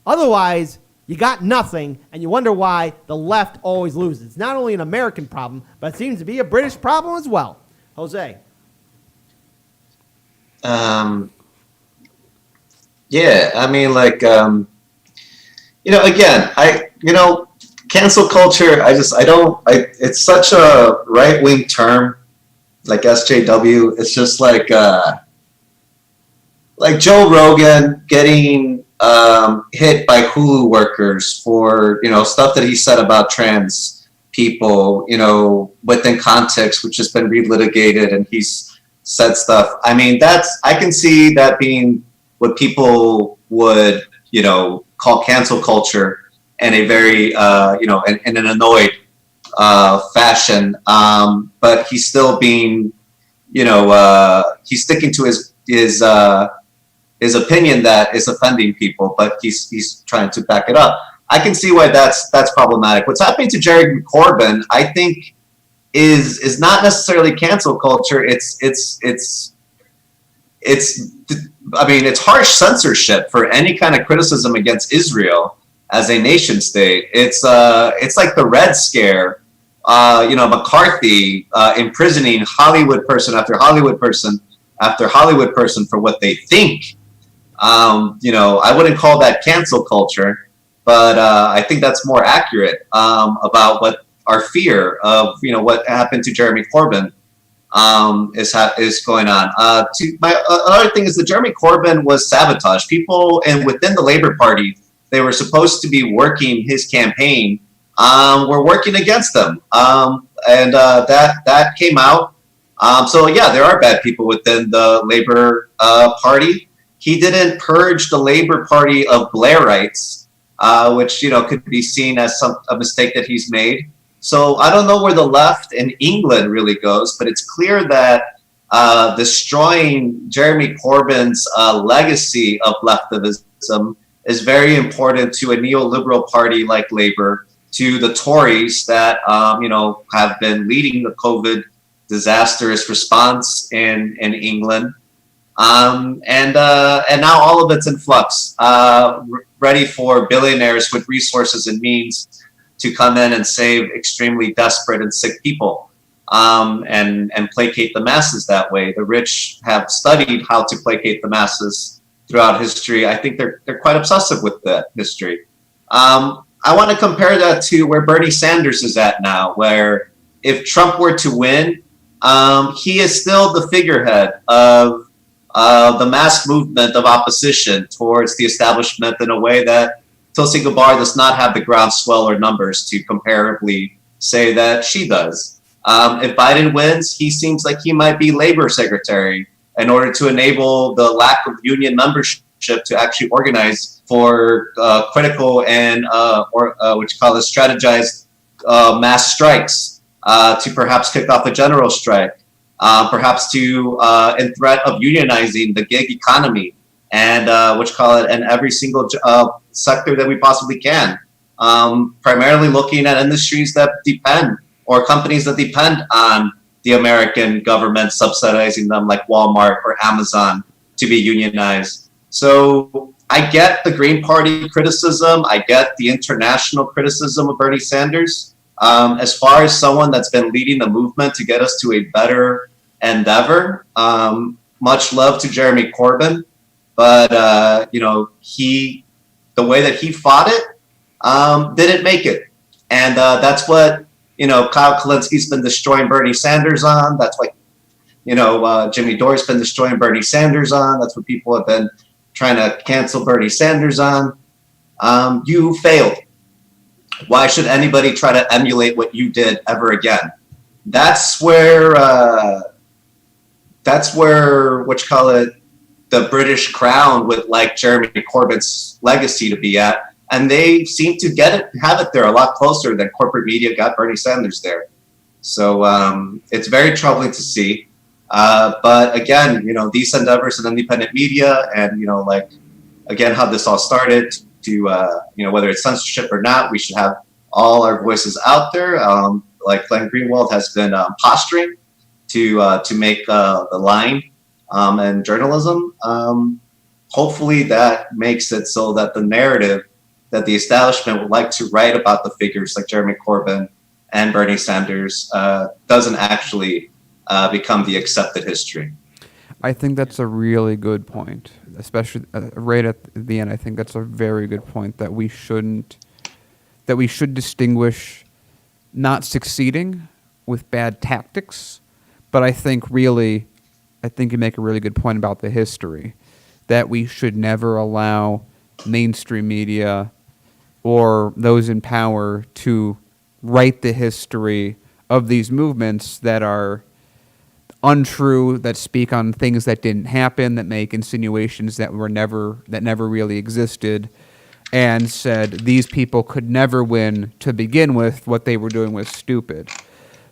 Otherwise, you got nothing, and you wonder why the left always loses. It's not only an American problem, but it seems to be a British problem as well. Jose. Yeah, I mean, again, cancel culture, it's such a right-wing term, like SJW. It's just like Joe Rogan getting hit by Hulu workers for, stuff that he said about trans people, within context, which has been relitigated, and he's said stuff. I mean, I can see that being what people would, call cancel culture in a very, in an annoyed fashion. But he's still being, he's sticking to his opinion that is offending people, but he's trying to back it up. I can see why that's problematic. What's happening to Jeremy Corbyn, I think, is not necessarily cancel culture. It's harsh censorship for any kind of criticism against Israel as a nation state. It's like the Red Scare, McCarthy imprisoning Hollywood person after Hollywood person after Hollywood person for what they think. I wouldn't call that cancel culture, but I think that's more accurate about what our fear of, what happened to Jeremy Corbyn is going on. Another thing is that Jeremy Corbyn was sabotaged. People within the Labor Party, they were supposed to be working his campaign, were working against them, and that came out. So yeah, there are bad people within the Labor Party. He didn't purge the Labor Party of Blairites, which could be seen as a mistake that he's made. So I don't know where the left in England really goes, but it's clear that destroying Jeremy Corbyn's legacy of leftivism is very important to a neoliberal party like Labour, to the Tories that have been leading the COVID disastrous response in England, and now all of it's in flux, ready for billionaires with resources and means to come in and save extremely desperate and sick people, and placate the masses that way. The rich have studied how to placate the masses throughout history. I think they're quite obsessive with that history. I want to compare that to where Bernie Sanders is at now, where if Trump were to win, he is still the figurehead of the mass movement of opposition towards the establishment in a way that Tulsi Gabbard does not have the groundswell or numbers to comparably say that she does. If Biden wins, he seems like he might be labor secretary in order to enable the lack of union membership to actually organize for critical and what you call it strategized mass strikes to perhaps kick off a general strike, perhaps to in threat of unionizing the gig economy and what you call it, and every single sector that we possibly can. Primarily looking at industries that depend or companies that depend on the American government subsidizing them, like Walmart or Amazon, to be unionized. So I get the Green Party criticism. I get the international criticism of Bernie Sanders. As far as someone that's been leading the movement to get us to a better endeavor, much love to Jeremy Corbyn, but the way that he fought it didn't make it, and that's what Kyle Kalinski's been destroying Bernie Sanders on. That's what Jimmy Dore's been destroying Bernie Sanders on. That's what people have been trying to cancel Bernie Sanders on. You failed. Why should anybody try to emulate what you did ever again? That's where what you call it, the British Crown would like Jeremy Corbyn's legacy to be at. And they seem to have it there a lot closer than corporate media got Bernie Sanders there. So it's very troubling to see. But again, these endeavors in independent media and, again, how this all started to, whether it's censorship or not, we should have all our voices out there. Like Glen Greenwald has been posturing to make the line and journalism. Hopefully that makes it so that the narrative that the establishment would like to write about the figures like Jeremy Corbyn and Bernie Sanders doesn't actually become the accepted history. I think that's a really good point, especially right at the end. I think that's a very good point that we should distinguish not succeeding with bad tactics, but I think you make a really good point about the history, that we should never allow mainstream media or those in power to write the history of these movements that are untrue, that speak on things that didn't happen, that make insinuations that never really existed, and said these people could never win to begin with, what they were doing was stupid.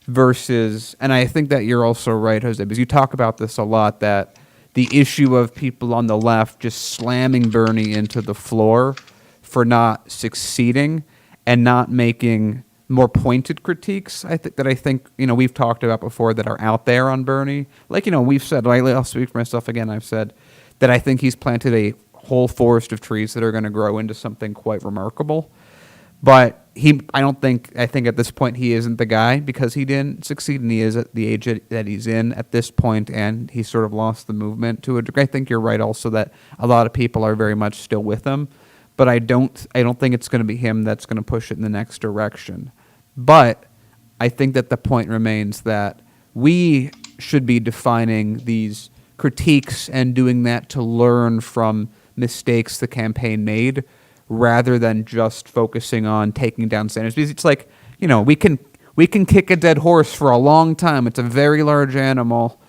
Versus, and I think that you're also right, Jose, because you talk about this a lot, that the issue of people on the left just slamming Bernie into the floor for not succeeding and not making more pointed critiques. I think we've talked about before that are out there on Bernie. We've said, I'll speak for myself again, I've said that I think he's planted a whole forest of trees that are going to grow into something quite remarkable. But I think at this point he isn't the guy, because he didn't succeed, and he is at the age that he's in at this point, and he sort of lost the movement to a degree. I think you're right also that a lot of people are very much still with him, but I don't think it's going to be him that's going to push it in the next direction. But I think that the point remains that we should be defining these critiques and doing that to learn from mistakes the campaign made, rather than just focusing on taking down Sanders. Because it's like, we can kick a dead horse for a long time. It's a very large animal.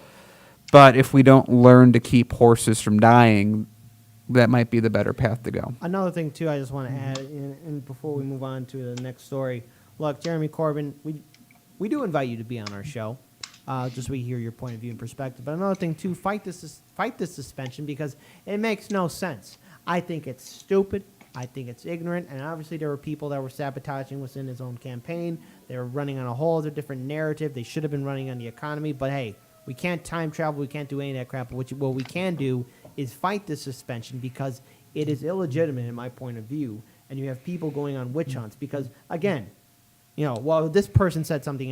But if we don't learn to keep horses from dying, that might be the better path to go. Another thing, too, I just want to add, and before we move on to the next story. Look, Jeremy Corbyn, we do invite you to be on our show, just so we hear your point of view and perspective. But another thing, too, fight this suspension, because it makes no sense. I think it's stupid. I think it's ignorant, and obviously there were people that were sabotaging within his own campaign. They were running on a whole other different narrative. They should have been running on the economy, but hey, we can't time travel. We can't do any of that crap. What we can do is fight this suspension, because it is illegitimate in my point of view, and you have people going on witch hunts because, again, this person said something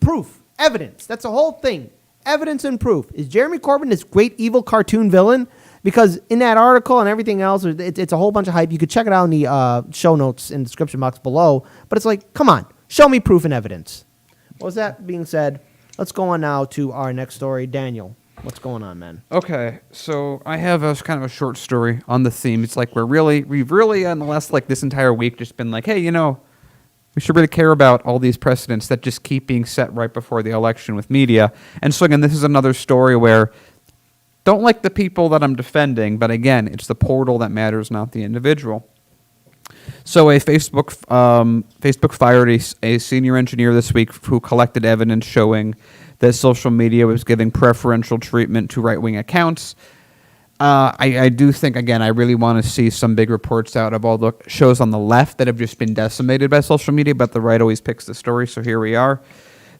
proof, evidence. That's the whole thing. Evidence and proof. Is Jeremy Corbyn this great evil cartoon villain? Because in that article and everything else, it's a whole bunch of hype. You could check it out in the show notes in the description box below. But it's like, come on, show me proof and evidence. Well, with that being said, let's go on now to our next story. Daniel, what's going on, man? Okay, so I have a kind of a short story on the theme. It's like we've really on the last like this entire week just been like, hey, you know, we should really care about all these precedents that just keep being set right before the election with media. And so again, this is another story where don't like the people that I'm defending, but again, it's the portal that matters, not the individual. So Facebook fired a senior engineer this week who collected evidence showing that social media was giving preferential treatment to right-wing accounts. I do think, again, I really want to see some big reports out of all the shows on the left that have just been decimated by social media, but the right always picks the story, so here we are.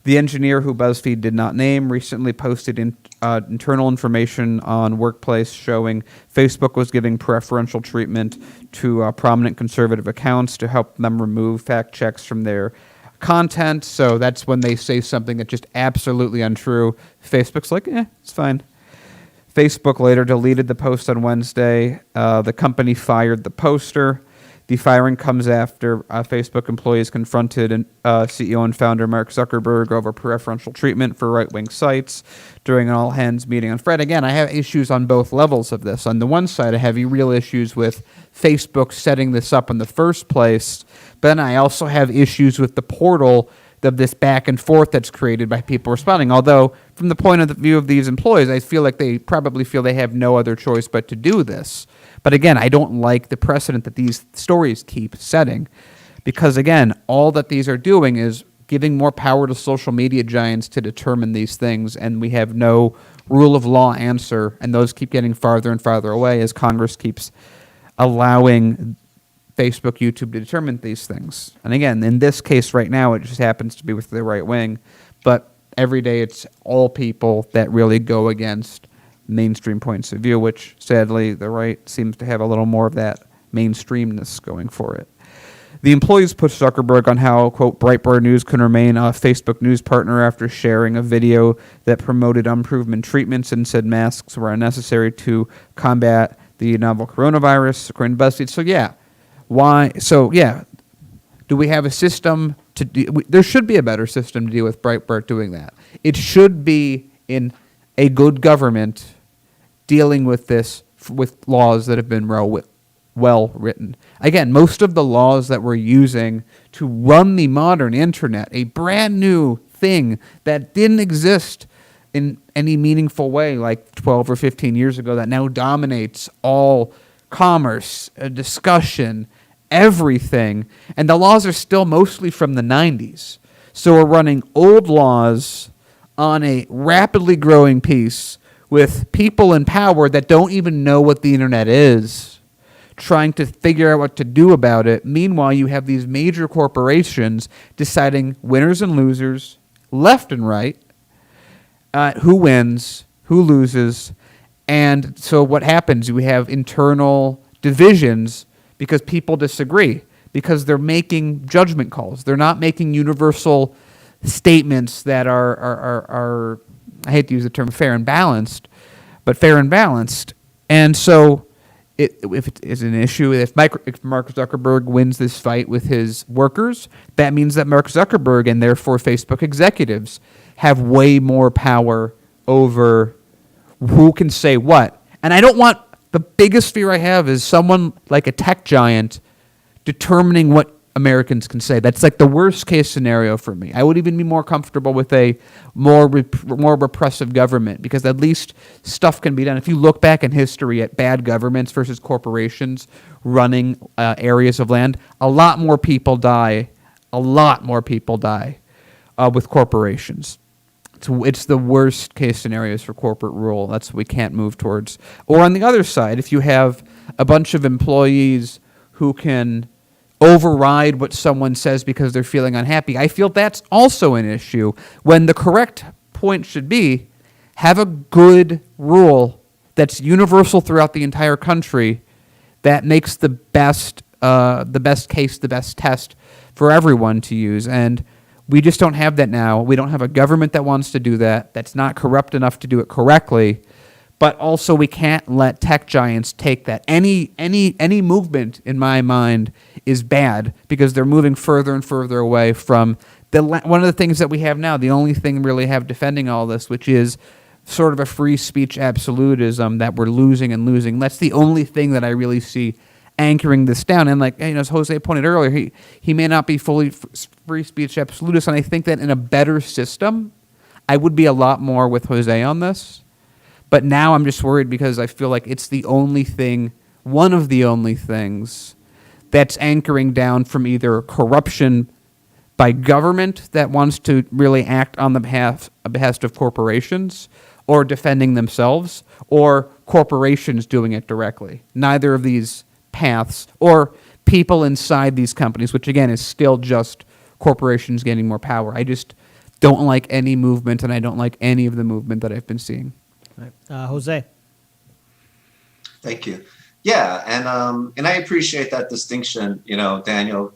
The engineer, who BuzzFeed did not name, recently posted internal information on Workplace showing Facebook was giving preferential treatment to prominent conservative accounts to help them remove fact checks from their content. So that's when they say something that's just absolutely untrue. Facebook's like, it's fine. Facebook later deleted the post on Wednesday. The company fired the poster. The firing comes after Facebook employees confronted CEO and founder Mark Zuckerberg over preferential treatment for right-wing sites during an all-hands meeting on Friday. Again, I have issues on both levels of this. On the one side, I have real issues with Facebook setting this up in the first place, but then I also have issues with the portal of this back and forth that's created by people responding. Although, from the point of view of these employees, I feel like they probably feel they have no other choice but to do this. But again, I don't like the precedent that these stories keep setting because, again, all that these are doing is giving more power to social media giants to determine these things, and we have no rule of law answer, and those keep getting farther and farther away as Congress keeps allowing Facebook, YouTube to determine these things. And again, in this case right now, it just happens to be with the right wing, but every day it's all people that really go against mainstream points of view, which sadly the right seems to have a little more of that mainstreamness going for it. The employees pushed Zuckerberg on how, quote, Breitbart News can remain a Facebook news partner after sharing a video that promoted unproven treatments and said masks were unnecessary to combat the novel coronavirus, according to BuzzFeed. So yeah, why? So yeah, do we have a system to there should be a better system to deal with Breitbart doing that. It should be in a good government dealing with this with laws that have been well written. Again, most of the laws that we're using to run the modern internet, a brand new thing that didn't exist in any meaningful way like 12 or 15 years ago, that now dominates all commerce, discussion, everything, and the laws are still mostly from the 90s. So we're running old laws on a rapidly growing piece with people in power that don't even know what the internet is, trying to figure out what to do about it. Meanwhile, you have these major corporations deciding winners and losers, left and right, who wins, who loses. And so what happens? We have internal divisions because people disagree, because they're making judgment calls. They're not making universal statements that are I hate to use the term fair and balanced, but fair and balanced. And so if it is an issue, if Mark Zuckerberg wins this fight with his workers, that means that Mark Zuckerberg and therefore Facebook executives have way more power over who can say what. And I don't want, the biggest fear I have is someone like a tech giant determining what Americans can say. That's like the worst case scenario for me. I would even be more comfortable with a more repressive government, because at least stuff can be done. If you look back in history at bad governments versus corporations running areas of land, a lot more people die with corporations. It's the worst case scenarios for corporate rule. That's what we can't move towards. Or on the other side, if you have a bunch of employees who can override what someone says because they're feeling unhappy, I feel that's also an issue, when the correct point should be have a good rule that's universal throughout the entire country that makes the best case, the best test for everyone to use. And we just don't have that now. We don't have a government that wants to do that, that's not corrupt enough to do it correctly. But also, we can't let tech giants take that. Any movement, in my mind, is bad because they're moving further and further away from one of the things that we have now. The only thing we really have defending all this, which is sort of a free speech absolutism that we're losing and losing. That's the only thing that I really see anchoring this down. And like, as Jose pointed earlier, he may not be fully free speech absolutist, and I think that in a better system, I would be a lot more with Jose on this. But now I'm just worried because I feel like it's the only thing, one of the only things that's anchoring down from either corruption by government that wants to really act on the behest of corporations, or defending themselves, or corporations doing it directly. Neither of these paths, or people inside these companies, which again is still just corporations gaining more power. I just don't like any movement, and I don't like any of the movement that I've been seeing. Right. Jose. Thank you. Yeah, and I appreciate that distinction, Daniel.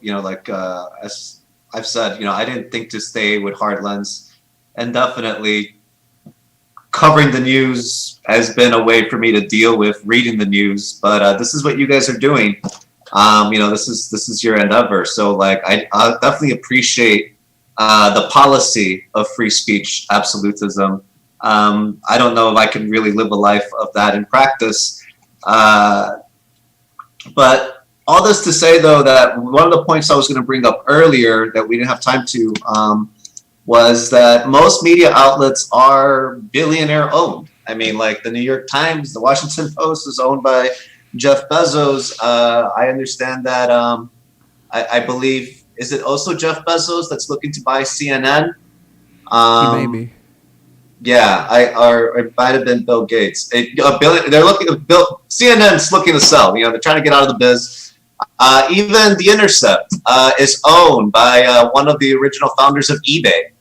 As I've said, I didn't think to stay with hard lens, and definitely covering the news has been a way for me to deal with reading the news. But this is what you guys are doing. This is your endeavor. So I definitely appreciate the policy of free speech absolutism. I don't know if I can really live a life of that in practice. But all this to say, though, that one of the points I was going to bring up earlier that we didn't have time to was that most media outlets are billionaire owned. I mean, like the New York Times, the Washington Post is owned by Jeff Bezos. I understand that I believe, is it also Jeff Bezos that's looking to buy CNN? Maybe. Yeah, or it might have been Bill Gates. CNN's looking to sell. They're trying to get out of the biz. Even The Intercept is owned by one of the original founders of eBay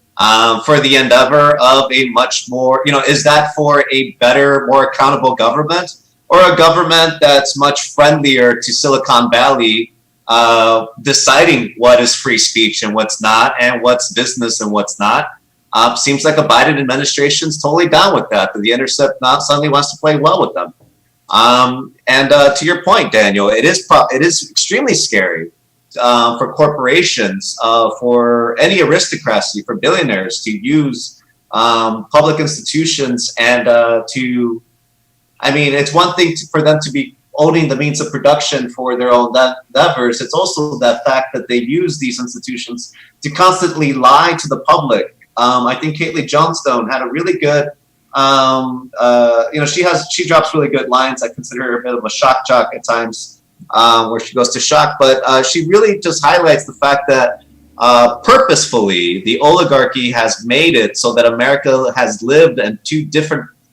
for the endeavor of a much more, is that for a better, more accountable government, or a government that's much friendlier to Silicon Valley, deciding what is free speech and what's not, and what's business and what's not? Seems like a Biden administration's totally down with that. The Intercept now suddenly wants to play well with them. And to your point, Daniel, it is extremely scary for corporations, for any aristocracy, for billionaires to use public institutions and it's one thing for them to be owning the means of production for their own endeavors. It's also that fact that they use these institutions to constantly lie to the public. I think Caitlin Johnstone had a really good, she drops really good lines. I consider her a bit of a shock jock at times, where she goes to shock, but she really just highlights the fact that purposefully the oligarchy has made it so that America has lived in two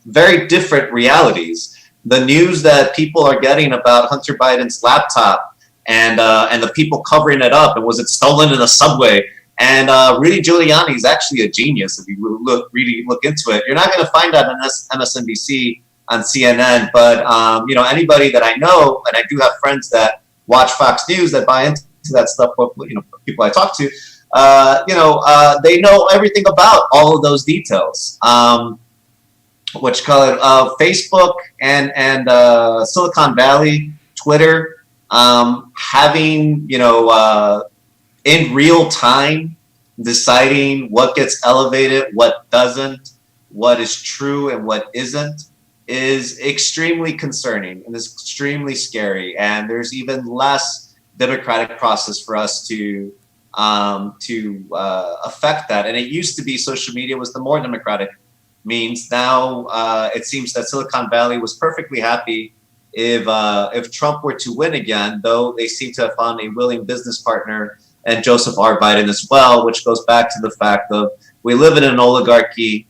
very different realities. The news that people are getting about Hunter Biden's laptop and the people covering it up, and was it stolen in a subway? And Rudy Giuliani is actually a genius if you really look into it. You're not going to find that on MSNBC, on CNN, but anybody that I know, and I do have friends that watch Fox News that buy into that stuff. People I talk to, they know everything about all of those details. Facebook and Silicon Valley, Twitter, having in real time, deciding what gets elevated, what doesn't, what is true and what isn't, is extremely concerning and is extremely scary. And there's even less democratic process for us to affect that. And it used to be social media was the more democratic means. Now it seems that Silicon Valley was perfectly happy if Trump were to win again, though they seem to have found a willing business partner, and Joseph R. Biden as well, which goes back to the fact of we live in an oligarchy.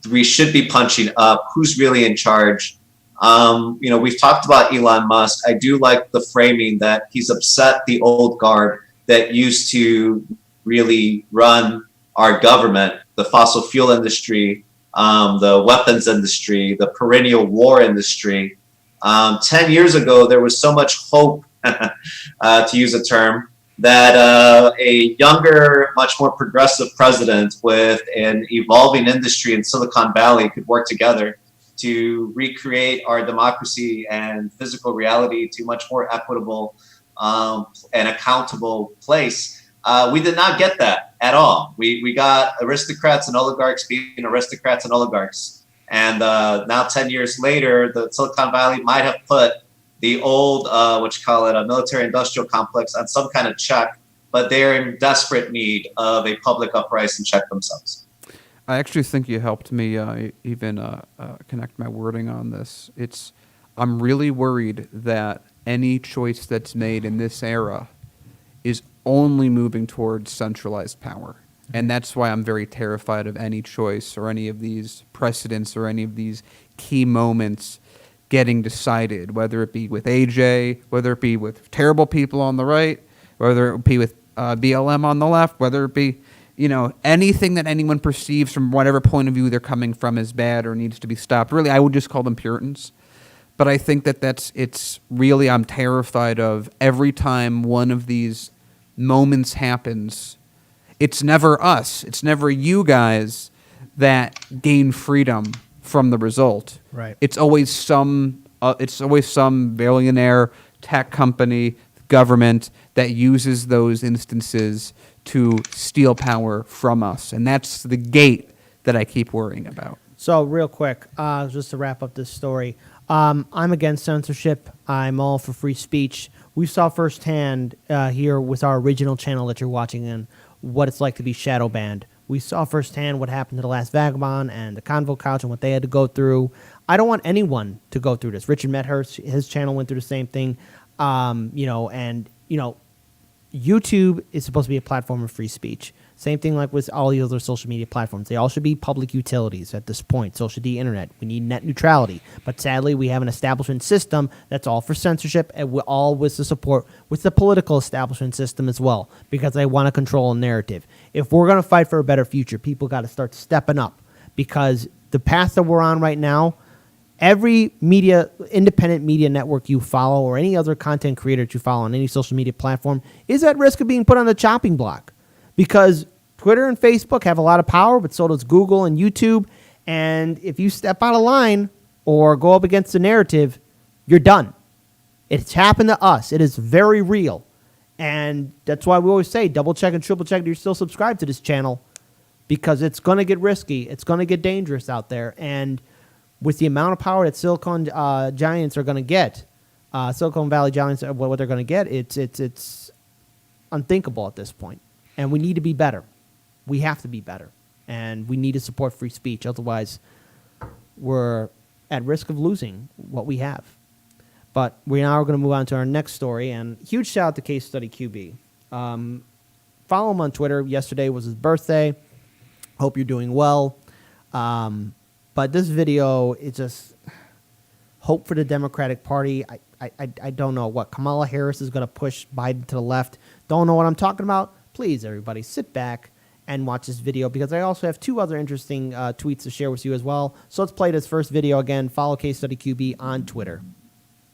We should be punching up. Who's really in charge? We've talked about Elon Musk. I do like the framing that he's upset the old guard that used to really run our government, the fossil fuel industry, the weapons industry, the perennial war industry. 10 years ago, there was so much hope, to use a term, that a younger, much more progressive president with an evolving industry in Silicon Valley could work together to recreate our democracy and physical reality to a much more equitable and accountable place. We did not get that at all. We got aristocrats and oligarchs being aristocrats and oligarchs. And now 10 years later, the Silicon Valley might have put the old, a military industrial complex on some kind of check, but they're in desperate need of a public uprising check themselves. I actually think you helped me connect my wording on this. I'm really worried that any choice that's made in this era is only moving towards centralized power. And that's why I'm very terrified of any choice or any of these precedents or any of these key moments getting decided, whether it be with AJ, whether it be with terrible people on the right, whether it be with BLM on the left, whether it be, anything that anyone perceives from whatever point of view they're coming from as bad or needs to be stopped. Really, I would just call them Puritans. But I think I'm terrified of every time one of these moments happens, it's never us. It's never you guys that gain freedom from the result. Right. It's always some billionaire tech company, government that uses those instances to steal power from us. And that's the gate that I keep worrying about. So real quick, just to wrap up this story, I'm against censorship. I'm all for free speech. We saw firsthand here with our original channel that you're watching in what it's like to be shadow banned. We saw firsthand what happened to the last Vagabond and the Convo Couch and what they had to go through. I don't want anyone to go through this. Richard Medhurst, his channel went through the same thing. YouTube is supposed to be a platform of free speech. Same thing like with all the other social media platforms. They all should be public utilities at this point. So should the internet. We need net neutrality. But sadly, we have an establishment system that's all for censorship, and all with the support with the political establishment system as well, because they want to control a narrative. If we're going to fight for a better future, people got to start stepping up, because the path that we're on right now, every independent media network you follow or any other content creator that you follow on any social media platform is at risk of being put on the chopping block, because Twitter and Facebook have a lot of power, but so does Google and YouTube. And if you step out of line or go up against the narrative, you're done. It's happened to us. It is very real. And that's why we always say double check and triple check that you're still subscribed to this channel, because it's going to get risky. It's going to get dangerous out there. And with the amount of power that Silicon giants are going to get, Silicon Valley giants, what they're going to get, it's unthinkable at this point. And we need to be better. We have to be better. And we need to support free speech. Otherwise, we're at risk of losing what we have. But we now are going to move on to our next story. And huge shout out to Case Study QB. Follow him on Twitter. Yesterday was his birthday. Hope you're doing well. But this video is just hope for the Democratic Party. I don't know what Kamala Harris is going to push Biden to the left. Don't know what I'm talking about. Please, everybody, sit back and watch this video, because I also have two other interesting tweets to share with you as well. So let's play this first video again. Follow Case Study QB on Twitter.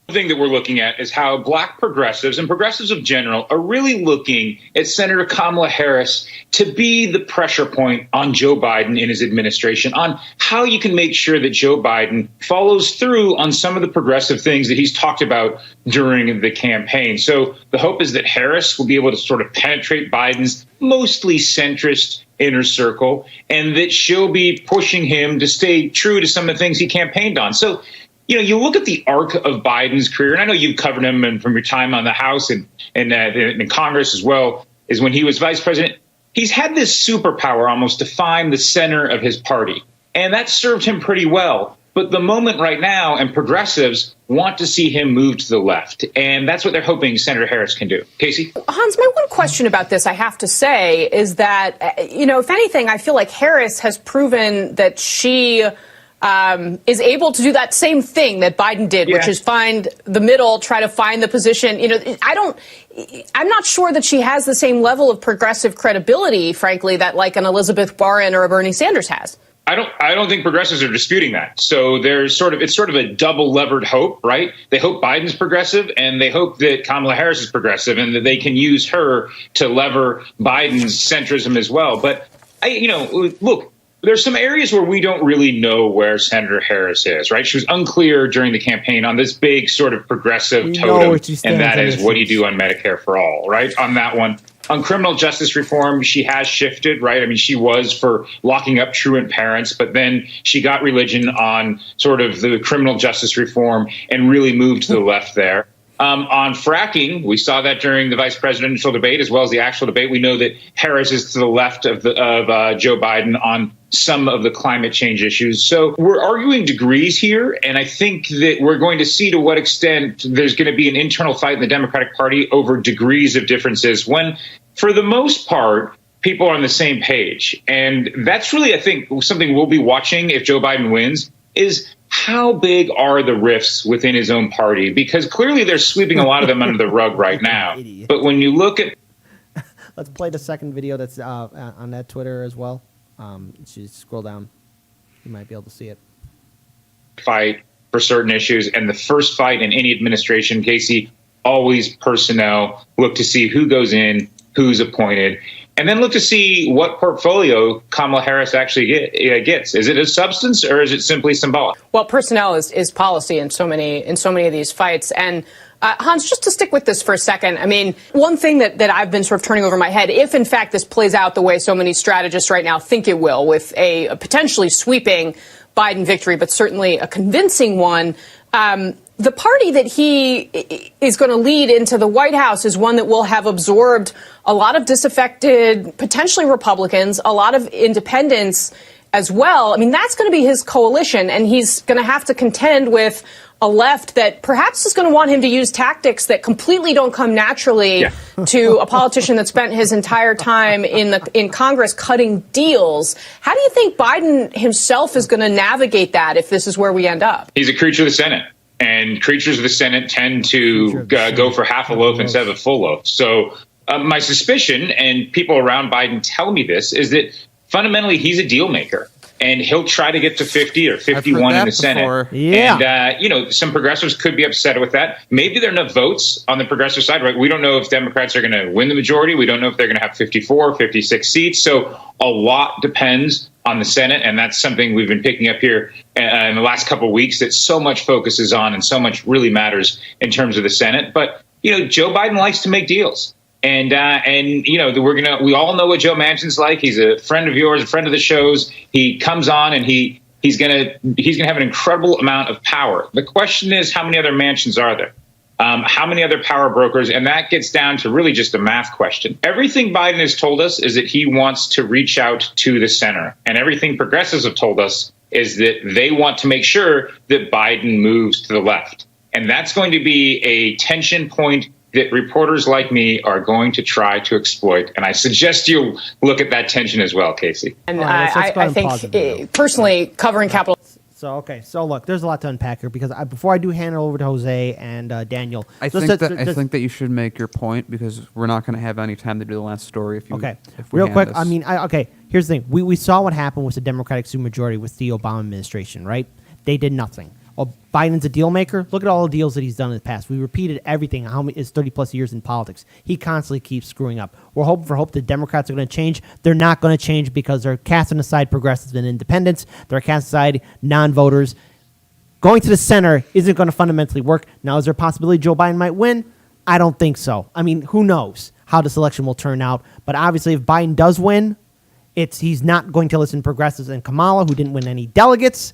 The thing that we're looking at is how black progressives and progressives in general are really looking at Senator Kamala Harris to be the pressure point on Joe Biden in his administration, on how you can make sure that Joe Biden follows through on some of the progressive things that he's talked about during the campaign. So the hope is that Harris will be able to sort of penetrate Biden's mostly centrist inner circle, and that she'll be pushing him to stay true to some of the things he campaigned on. So, you look at the arc of Biden's career, and I know you've covered him and from your time on the House and in Congress as well, is when he was vice president. He's had this superpower almost to find the center of his party, and that served him pretty well. But the moment right now, and progressives want to see him move to the left, and that's what they're hoping Senator Harris can do. Casey? Hans, my one question about this, I have to say, is that, if anything, I feel like Harris has proven that she is able to do that same thing that Biden did, which is find the middle, try to find the position. I'm not sure that she has the same level of progressive credibility, frankly, that like an Elizabeth Warren or a Bernie Sanders has. I don't think progressives are disputing that. So it's sort of a double levered hope, right? They hope Biden's progressive, and they hope that Kamala Harris is progressive, and that they can use her to lever Biden's centrism as well. But look, There's some areas where we don't really know where Senator Harris is, right? She was unclear during the campaign on this big sort of progressive totem, and that is what do you do on Medicare for all, right? On that one. On criminal justice reform, she has shifted, right? I mean, she was for locking up truant parents, but then she got religion on sort of the criminal justice reform and really moved to the left there. On fracking, we saw that during the vice presidential debate as well as the actual debate. We know that Harris is to the left of Joe Biden on some of the climate change issues. So we're arguing degrees here, and I think that we're going to see to what extent there's going to be an internal fight in the Democratic Party over degrees of differences when, for the most part, people are on the same page. And that's really, I think, something we'll be watching if Joe Biden wins, is how big are the rifts within his own party? Because clearly they're sweeping a lot of them under the rug right now. But when you look at... Let's play the second video that's on that Twitter as well. Just scroll down. You might be able to see it. Fight for certain issues. And the first fight in any administration, Casey, always personnel. Look to see who goes in, who's appointed. And then look to see what portfolio Kamala Harris actually gets. Is it a substance or is it simply symbolic? Well, personnel is policy in so many of these fights. And Hans, just to stick with this for a second, I mean, one thing that I've been sort of turning over my head, if in fact this plays out the way so many strategists right now think it will, with a potentially sweeping Biden victory, but certainly a convincing one, the party that he is going to lead into the White House is one that will have absorbed a lot of disaffected, potentially Republicans, a lot of independents as well. I mean, that's going to be his coalition, and he's going to have to contend with a left that perhaps is going to want him to use tactics that completely don't come naturally to a politician that spent his entire time in Congress cutting deals. How do you think Biden himself is going to navigate that if this is where we end up? He's a creature of the Senate. And creatures of the Senate tend to go for half a loaf instead of a full loaf. So my suspicion, and people around Biden tell me this, is that fundamentally he's a deal maker. And he'll try to get to 50 or 51 in the Senate. Yeah. And, some progressives could be upset with that. Maybe there are enough votes on the progressive side, right? We don't know if Democrats are going to win the majority. We don't know if they're going to have 54 or 56 seats. So a lot depends on the Senate. And that's something we've been picking up here in the last couple of weeks that so much focuses on and so much really matters in terms of the Senate. But, Joe Biden likes to make deals. And we all know what Joe Manchin's like. He's a friend of yours, a friend of the show's. He comes on and he's gonna have an incredible amount of power. The question is, how many other Manchins are there? How many other power brokers? And that gets down to really just a math question. Everything Biden has told us is that he wants to reach out to the center. And everything progressives have told us is that they want to make sure that Biden moves to the left. And that's going to be a tension point that reporters like me are going to try to exploit. And I suggest you look at that tension as well, Casey. And I think personally covering Capitol. So look, there's a lot to unpack here because before I do hand it over to Jose and Daniel. I think that you should make your point because we're not going to have any time to do the last story. If real quick, I mean, here's the thing. We saw what happened with the Democratic supermajority with the Obama administration, right? They did nothing. Well, Biden's a deal maker. Look at all the deals that he's done in the past. We repeated everything. How many is 30 plus years in politics? He constantly keeps screwing up. We're hoping for hope the Democrats are going to change. They're not going to change because they're casting aside progressives and independents. They're casting aside non-voters. Going to the center isn't going to fundamentally work. Now, is there a possibility Joe Biden might win? I don't think so. I mean, who knows how this election will turn out? But obviously, if Biden does win, he's not going to listen to progressives and Kamala, who didn't win any delegates.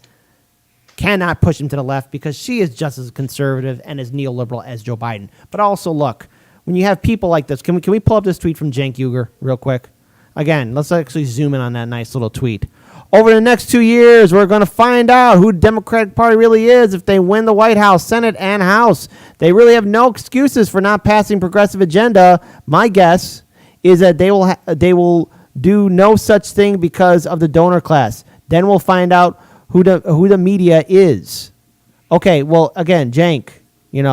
Cannot push him to the left because she is just as conservative and as neoliberal as Joe Biden. But also, look, when you have people like this, can we pull up this tweet from Cenk Uygur real quick? Again, let's actually zoom in on that nice little tweet. Over the next 2 years, we're going to find out who the Democratic Party really is if they win the White House, Senate, and House. They really have no excuses for not passing progressive agenda. My guess is that they will do no such thing because of the donor class. Then we'll find out who the media is. Okay, well, again, Cenk, we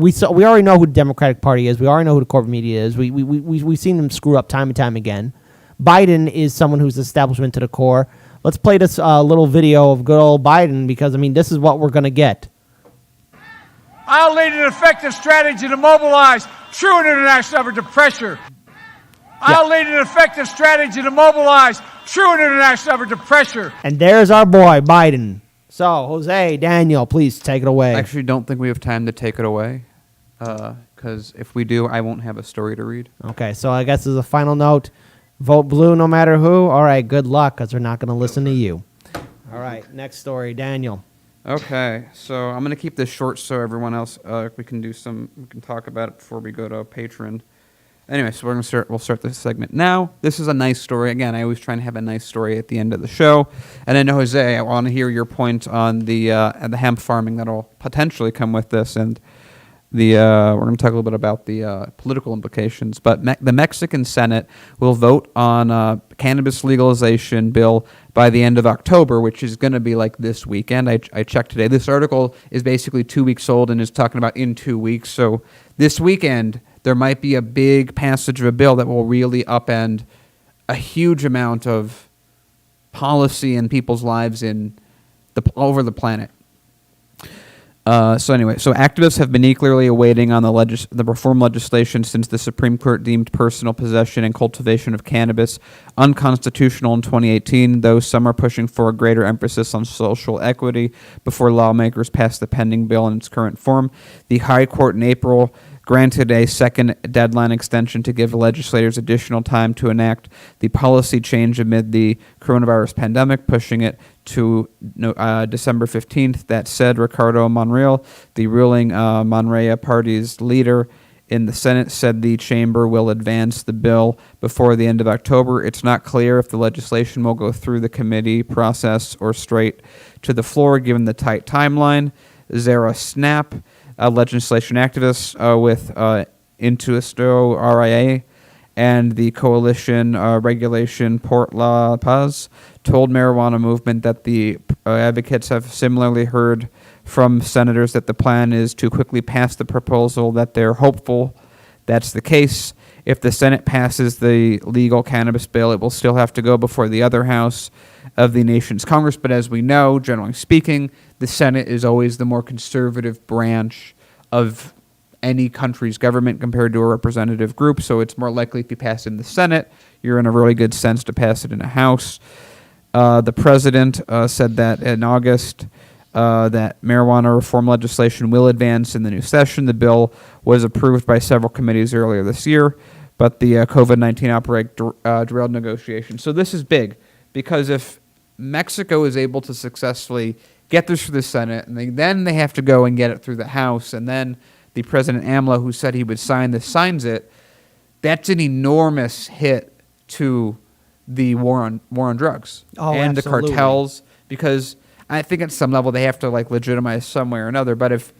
already know who the Democratic Party is. We already know who the corporate media is. We've seen them screw up time and time again. Biden is someone who's establishment to the core. Let's play this little video of good old Biden because, this is what we're going to get. I'll lead an effective strategy to mobilize true international effort to pressure. I'll lead an effective strategy to mobilize true international effort to pressure. And there's our boy, Biden. So, Jose, Daniel, please take it away. I actually don't think we have time to take it away, because if we do, I won't have a story to read. Okay, so I guess as a final note, vote blue no matter who. All right, good luck, because they're not going to listen to you. All right, next story, Daniel. Okay, so I'm gonna keep this short so everyone else we can talk about it before we go to Patreon. Anyway, so we'll start this segment now. This is a nice story. Again, I always try and have a nice story at the end of the show. And I know, Jose, I want to hear your point on the hemp farming that'll potentially come with this, and we're going to talk a little bit about the political implications. But the Mexican Senate will vote on cannabis legalization bill by the end of October, which is going to be like this weekend. I checked today. This article is basically 2 weeks old and is talking about in 2 weeks. So this weekend, there might be a big passage of a bill that will really upend a huge amount of policy and people's lives over the planet. So activists have been eagerly awaiting on the reform legislation since the Supreme Court deemed personal possession and cultivation of cannabis unconstitutional in 2018, though some are pushing for a greater emphasis on social equity before lawmakers pass the pending bill in its current form. The High Court in April granted a second deadline extension to give legislators additional time to enact the policy change amid the coronavirus pandemic, pushing it to December 15th. That said, Ricardo Monreal, the ruling Monreya party's leader in the Senate, said the chamber will advance the bill before the end of October. It's not clear if the legislation will go through the committee process or straight to the floor, given the tight timeline. Zara Snap, a legislation activist with Intuisto RIA and the coalition Regulation Port La Paz, told Marijuana Movement that the advocates have similarly heard from senators that the plan is to quickly pass the proposal, that they're hopeful that's the case. If the Senate passes the legal cannabis bill, it will still have to go before the other house of the nation's Congress. But as we know, generally speaking, the Senate is always the more conservative branch of any country's government compared to a representative group. So it's more likely if you pass in the Senate, you're in a really good sense to pass it in a House. The president said that in August that marijuana reform legislation will advance in the new session. The bill was approved by several committees earlier this year, but the COVID-19 outbreak derailed negotiations. So this is big, because if Mexico is able to successfully get this through the Senate, and then they have to go and get it through the House, and then the President AMLO, who said he would sign this, signs it, that's an enormous hit to the war on drugs and absolutely. The cartels, because I think at some level they have to legitimize some way or another. But if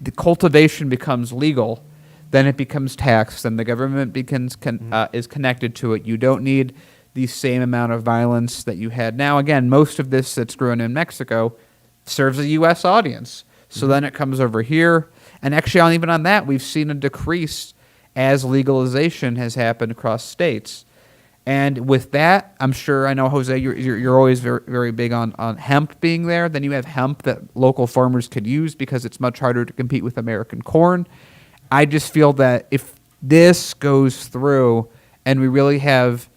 the cultivation becomes legal, then it becomes taxed, and the government is connected to it. You don't need the same amount of violence that you had now. Again, most of this that's grown in Mexico serves a U.S. audience. So then it comes over here. And actually, even on that, we've seen a decrease as legalization has happened across states. And with that, I'm sure, I know, Jose, you're always very, very big on hemp being there. Then you have hemp that local farmers could use because it's much harder to compete with American corn. I just feel that if this goes through and we really have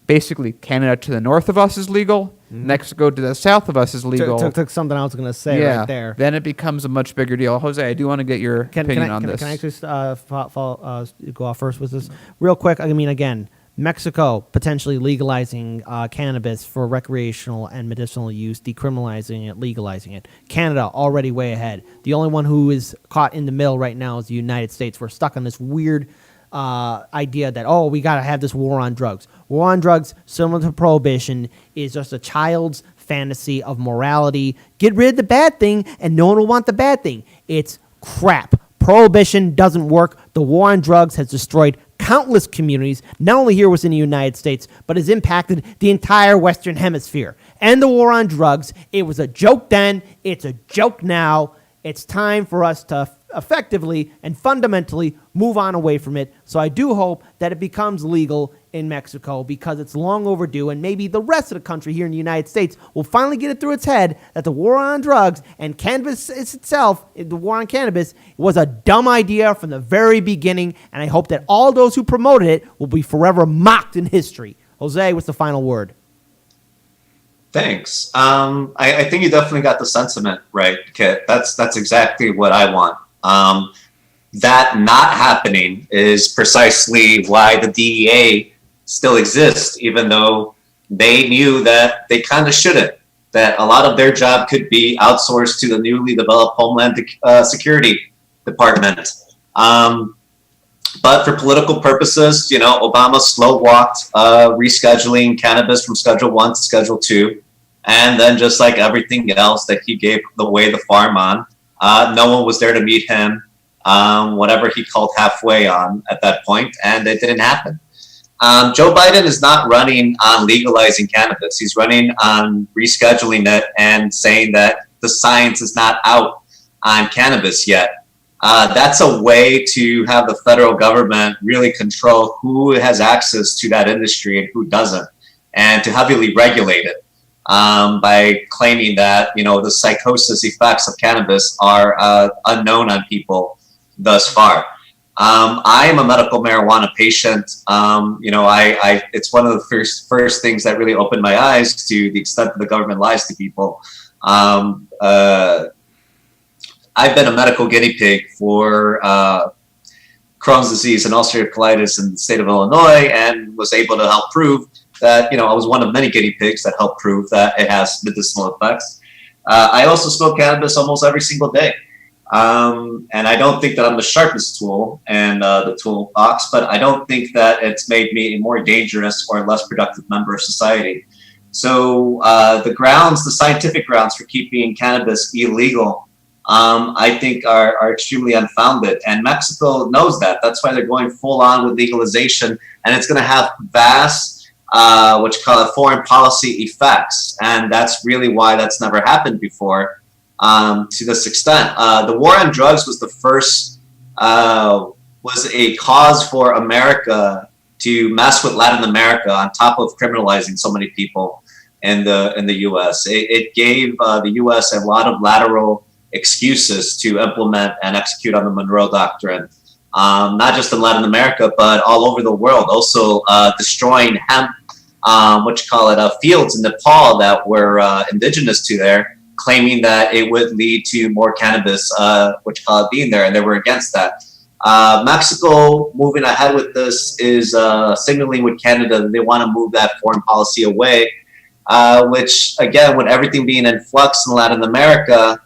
basically Canada to the north of us is legal, Mexico to the south of us is legal. Took something I was going to say right there. Then it becomes a much bigger deal. Jose, I do want to get your opinion on this. Can I just go off first with this? Real quick, I mean, again, Mexico potentially legalizing cannabis for recreational and medicinal use, decriminalizing it, legalizing it. Canada already way ahead. The only one who is caught in the middle right now is the United States. We're stuck on this weird idea that, we got to have this war on drugs. War on drugs, similar to prohibition, is just a child's fantasy of morality. Get rid of the bad thing, and no one will want the bad thing. It's crap. Prohibition doesn't work. The war on drugs has destroyed countless communities, not only here within the United States, but has impacted the entire Western Hemisphere. And the war on drugs, it was a joke then, it's a joke now. It's time for us to effectively and fundamentally move on away from it. So I do hope that it becomes legal in Mexico, because it's long overdue, and maybe the rest of the country here in the United States will finally get it through its head that the war on drugs and cannabis itself, the war on cannabis, was a dumb idea from the very beginning, and I hope that all those who promoted it will be forever mocked in history. Jose, what's the final word? Thanks. I think you definitely got the sentiment right, Kit. That's exactly what I want. That not happening is precisely why the DEA still exists, even though they knew that they kind of shouldn't. That a lot of their job could be outsourced to the newly developed Homeland Security Department. But for political purposes, Obama slow walked rescheduling cannabis from Schedule 1 to Schedule 2. And then just like everything else that he gave away the farm on, no one was there to meet him, whatever he called halfway on at that point, and it didn't happen. Joe Biden is not running on legalizing cannabis. He's running on rescheduling it and saying that the science is not out on cannabis yet. That's a way to have the federal government really control who has access to that industry and who doesn't, and to heavily regulate it by claiming that, the psychosis effects of cannabis are unknown on people thus far. I am a medical marijuana patient. It's one of the first things that really opened my eyes to the extent that the government lies to people. I've been a medical guinea pig for Crohn's disease and ulcerative colitis in the state of Illinois, and was able to help prove that, I was one of many guinea pigs that helped prove that it has medicinal effects. I also smoke cannabis almost every single day. And I don't think that I'm the sharpest tool in the toolbox, but I don't think that it's made me a more dangerous or less productive member of society. So the scientific grounds for keeping cannabis illegal, I think are extremely unfounded. And Mexico knows that. That's why they're going full on with legalization. And it's going to have vast, what you call it, foreign policy effects. And that's really why that's never happened before. To this extent, the war on drugs was the first, was a cause for America to mess with Latin America on top of criminalizing so many people in the U.S. It gave the U.S. a lot of lateral excuses to implement and execute on the Monroe Doctrine, not just in Latin America, but all over the world. Also destroying hemp, fields in Nepal that were indigenous to there, claiming that it would lead to more cannabis, being there, and they were against that. Mexico moving ahead with this is signaling with Canada that they want to move that foreign policy away, which, again, with everything being in flux in Latin America,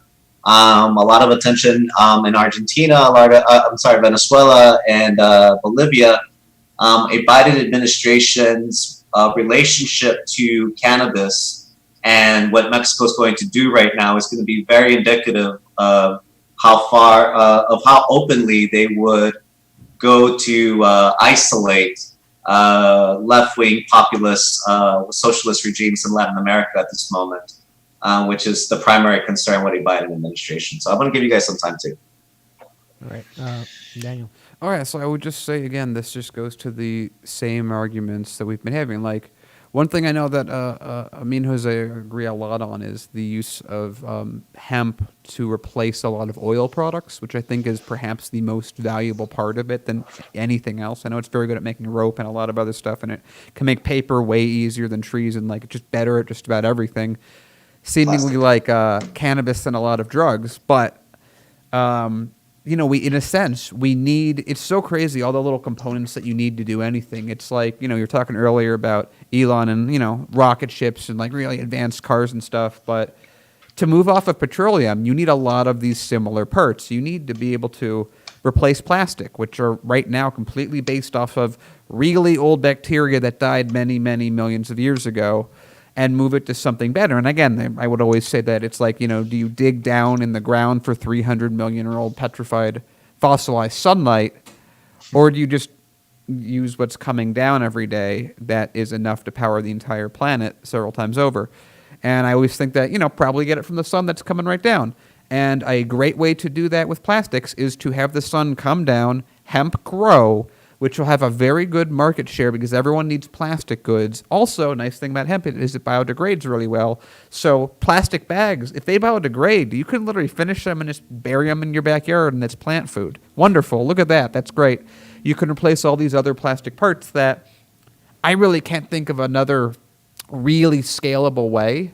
a lot of attention in Argentina, Venezuela, and Bolivia, a Biden administration's relationship to cannabis and what Mexico is going to do right now is going to be very indicative of how openly they would go to isolate left-wing populist socialist regimes in Latin America at this moment, which is the primary concern with the Biden administration. So I'm going to give you guys some time too. All right, Daniel. All right, so I would just say again, this just goes to the same arguments that we've been having. Like, one thing I know that me and Jose agree a lot on is the use of hemp to replace a lot of oil products, which I think is perhaps the most valuable part of it than anything else. I know it's very good at making rope and a lot of other stuff, and it can make paper way easier than trees and like just better at just about everything. Seemingly like cannabis and a lot of drugs, but we, in a sense, we need, it's so crazy, all the little components that you need to do anything. It's like, you're talking earlier about Elon and, rocket ships and like really advanced cars and stuff. But to move off of petroleum, you need a lot of these similar parts. You need to be able to replace plastic, which are right now completely based off of really old bacteria that died many, many millions of years ago, and move it to something better. And again, I would always say that it's like, do you dig down in the ground for 300 million-year-old petrified fossilized sunlight, or do you just use what's coming down every day that is enough to power the entire planet several times over? And I always think that, probably get it from the sun that's coming right down. And a great way to do that with plastics is to have the sun come down, hemp grow, which will have a very good market share because everyone needs plastic goods. Also, a nice thing about hemp is it biodegrades really well. So plastic bags, if they biodegrade, you can literally finish them and just bury them in your backyard, and it's plant food. Wonderful. Look at that. That's great. You can replace all these other plastic parts that I really can't think of another really scalable way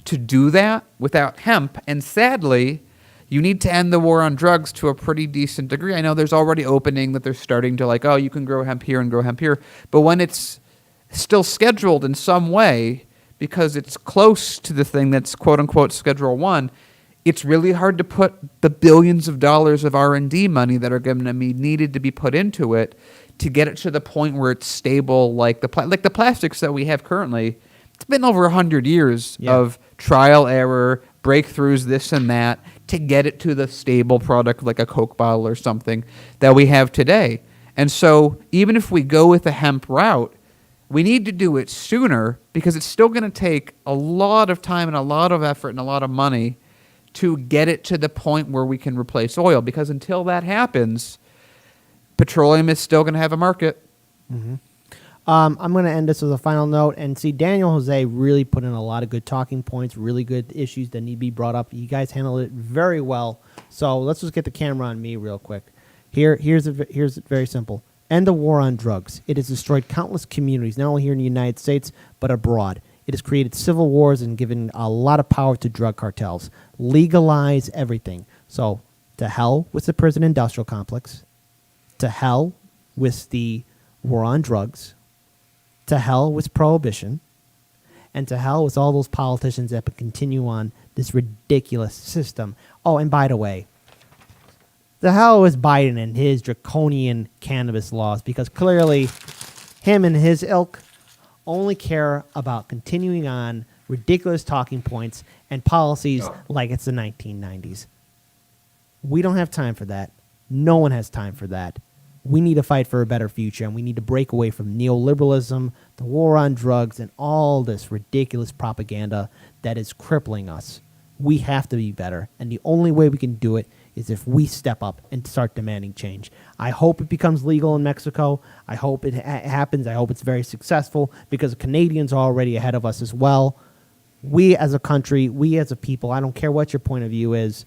to do that without hemp. And sadly, you need to end the war on drugs to a pretty decent degree. I know there's already opening that they're starting to like, oh, you can grow hemp here and grow hemp here. But when it's still scheduled in some way because it's close to the thing that's quote unquote Schedule 1, it's really hard to put the billions of dollars of R&D money that are going to be needed to be put into it to get it to the point where it's stable, like the plastics that we have currently. It's been over 100 years of trial, error, breakthroughs, this and that, to get it to the stable product like a Coke bottle or something that we have today. And so even if we go with the hemp route, we need to do it sooner because it's still going to take a lot of time and a lot of effort and a lot of money to get it to the point where we can replace oil. Because until that happens, petroleum is still going to have a market. Mm-hmm. I'm going to end this with a final note. And see, Daniel Jose really put in a lot of good talking points, really good issues that need to be brought up. You guys handled it very well. So let's just get the camera on me real quick. Here's very simple. End the war on drugs. It has destroyed countless communities, not only here in the United States, but abroad. It has created civil wars and given a lot of power to drug cartels. Legalize everything. So to hell with the prison industrial complex. To hell with the war on drugs. To hell with prohibition, and to hell with all those politicians that continue on this ridiculous system. Oh, and by the way, the hell with Biden and his draconian cannabis laws, because clearly him and his ilk only care about continuing on ridiculous talking points and policies like it's the 1990s. We don't have time for that. No one has time for that. We need to fight for a better future, and we need to break away from neoliberalism, the war on drugs, and all this ridiculous propaganda that is crippling us. We have to be better, and the only way we can do it is if we step up and start demanding change. I hope it becomes legal in Mexico. I hope it happens. I hope it's very successful because the Canadians are already ahead of us as well. We as a country, we as a people, I don't care what your point of view is,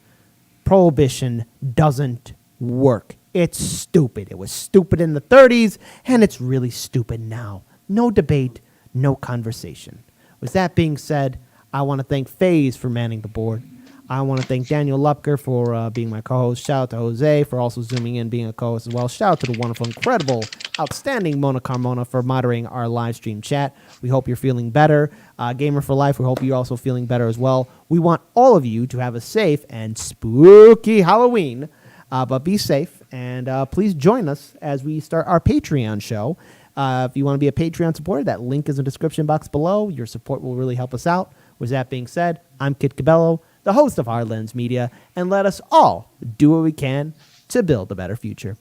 prohibition doesn't work. It's stupid. It was stupid in the 30s, and it's really stupid now. No debate, no conversation. With that being said, I want to thank FaZe for manning the board. I want to thank Daniel Luepker for being my co-host. Shout out to Jose for also zooming in, being a co-host as well. Shout out to the wonderful, incredible, outstanding Mona Carmona for moderating our live stream chat. We hope you're feeling better. Gamer for Life, we hope you're also feeling better as well. We want all of you to have a safe and spooky Halloween. But be safe, and please join us as we start our Patreon show. If you want to be a Patreon supporter, that link is in the description box below. Your support will really help us out. With that being said, I'm Kit Cabello, the host of Hard Lens Media, and let us all do what we can to build a better future.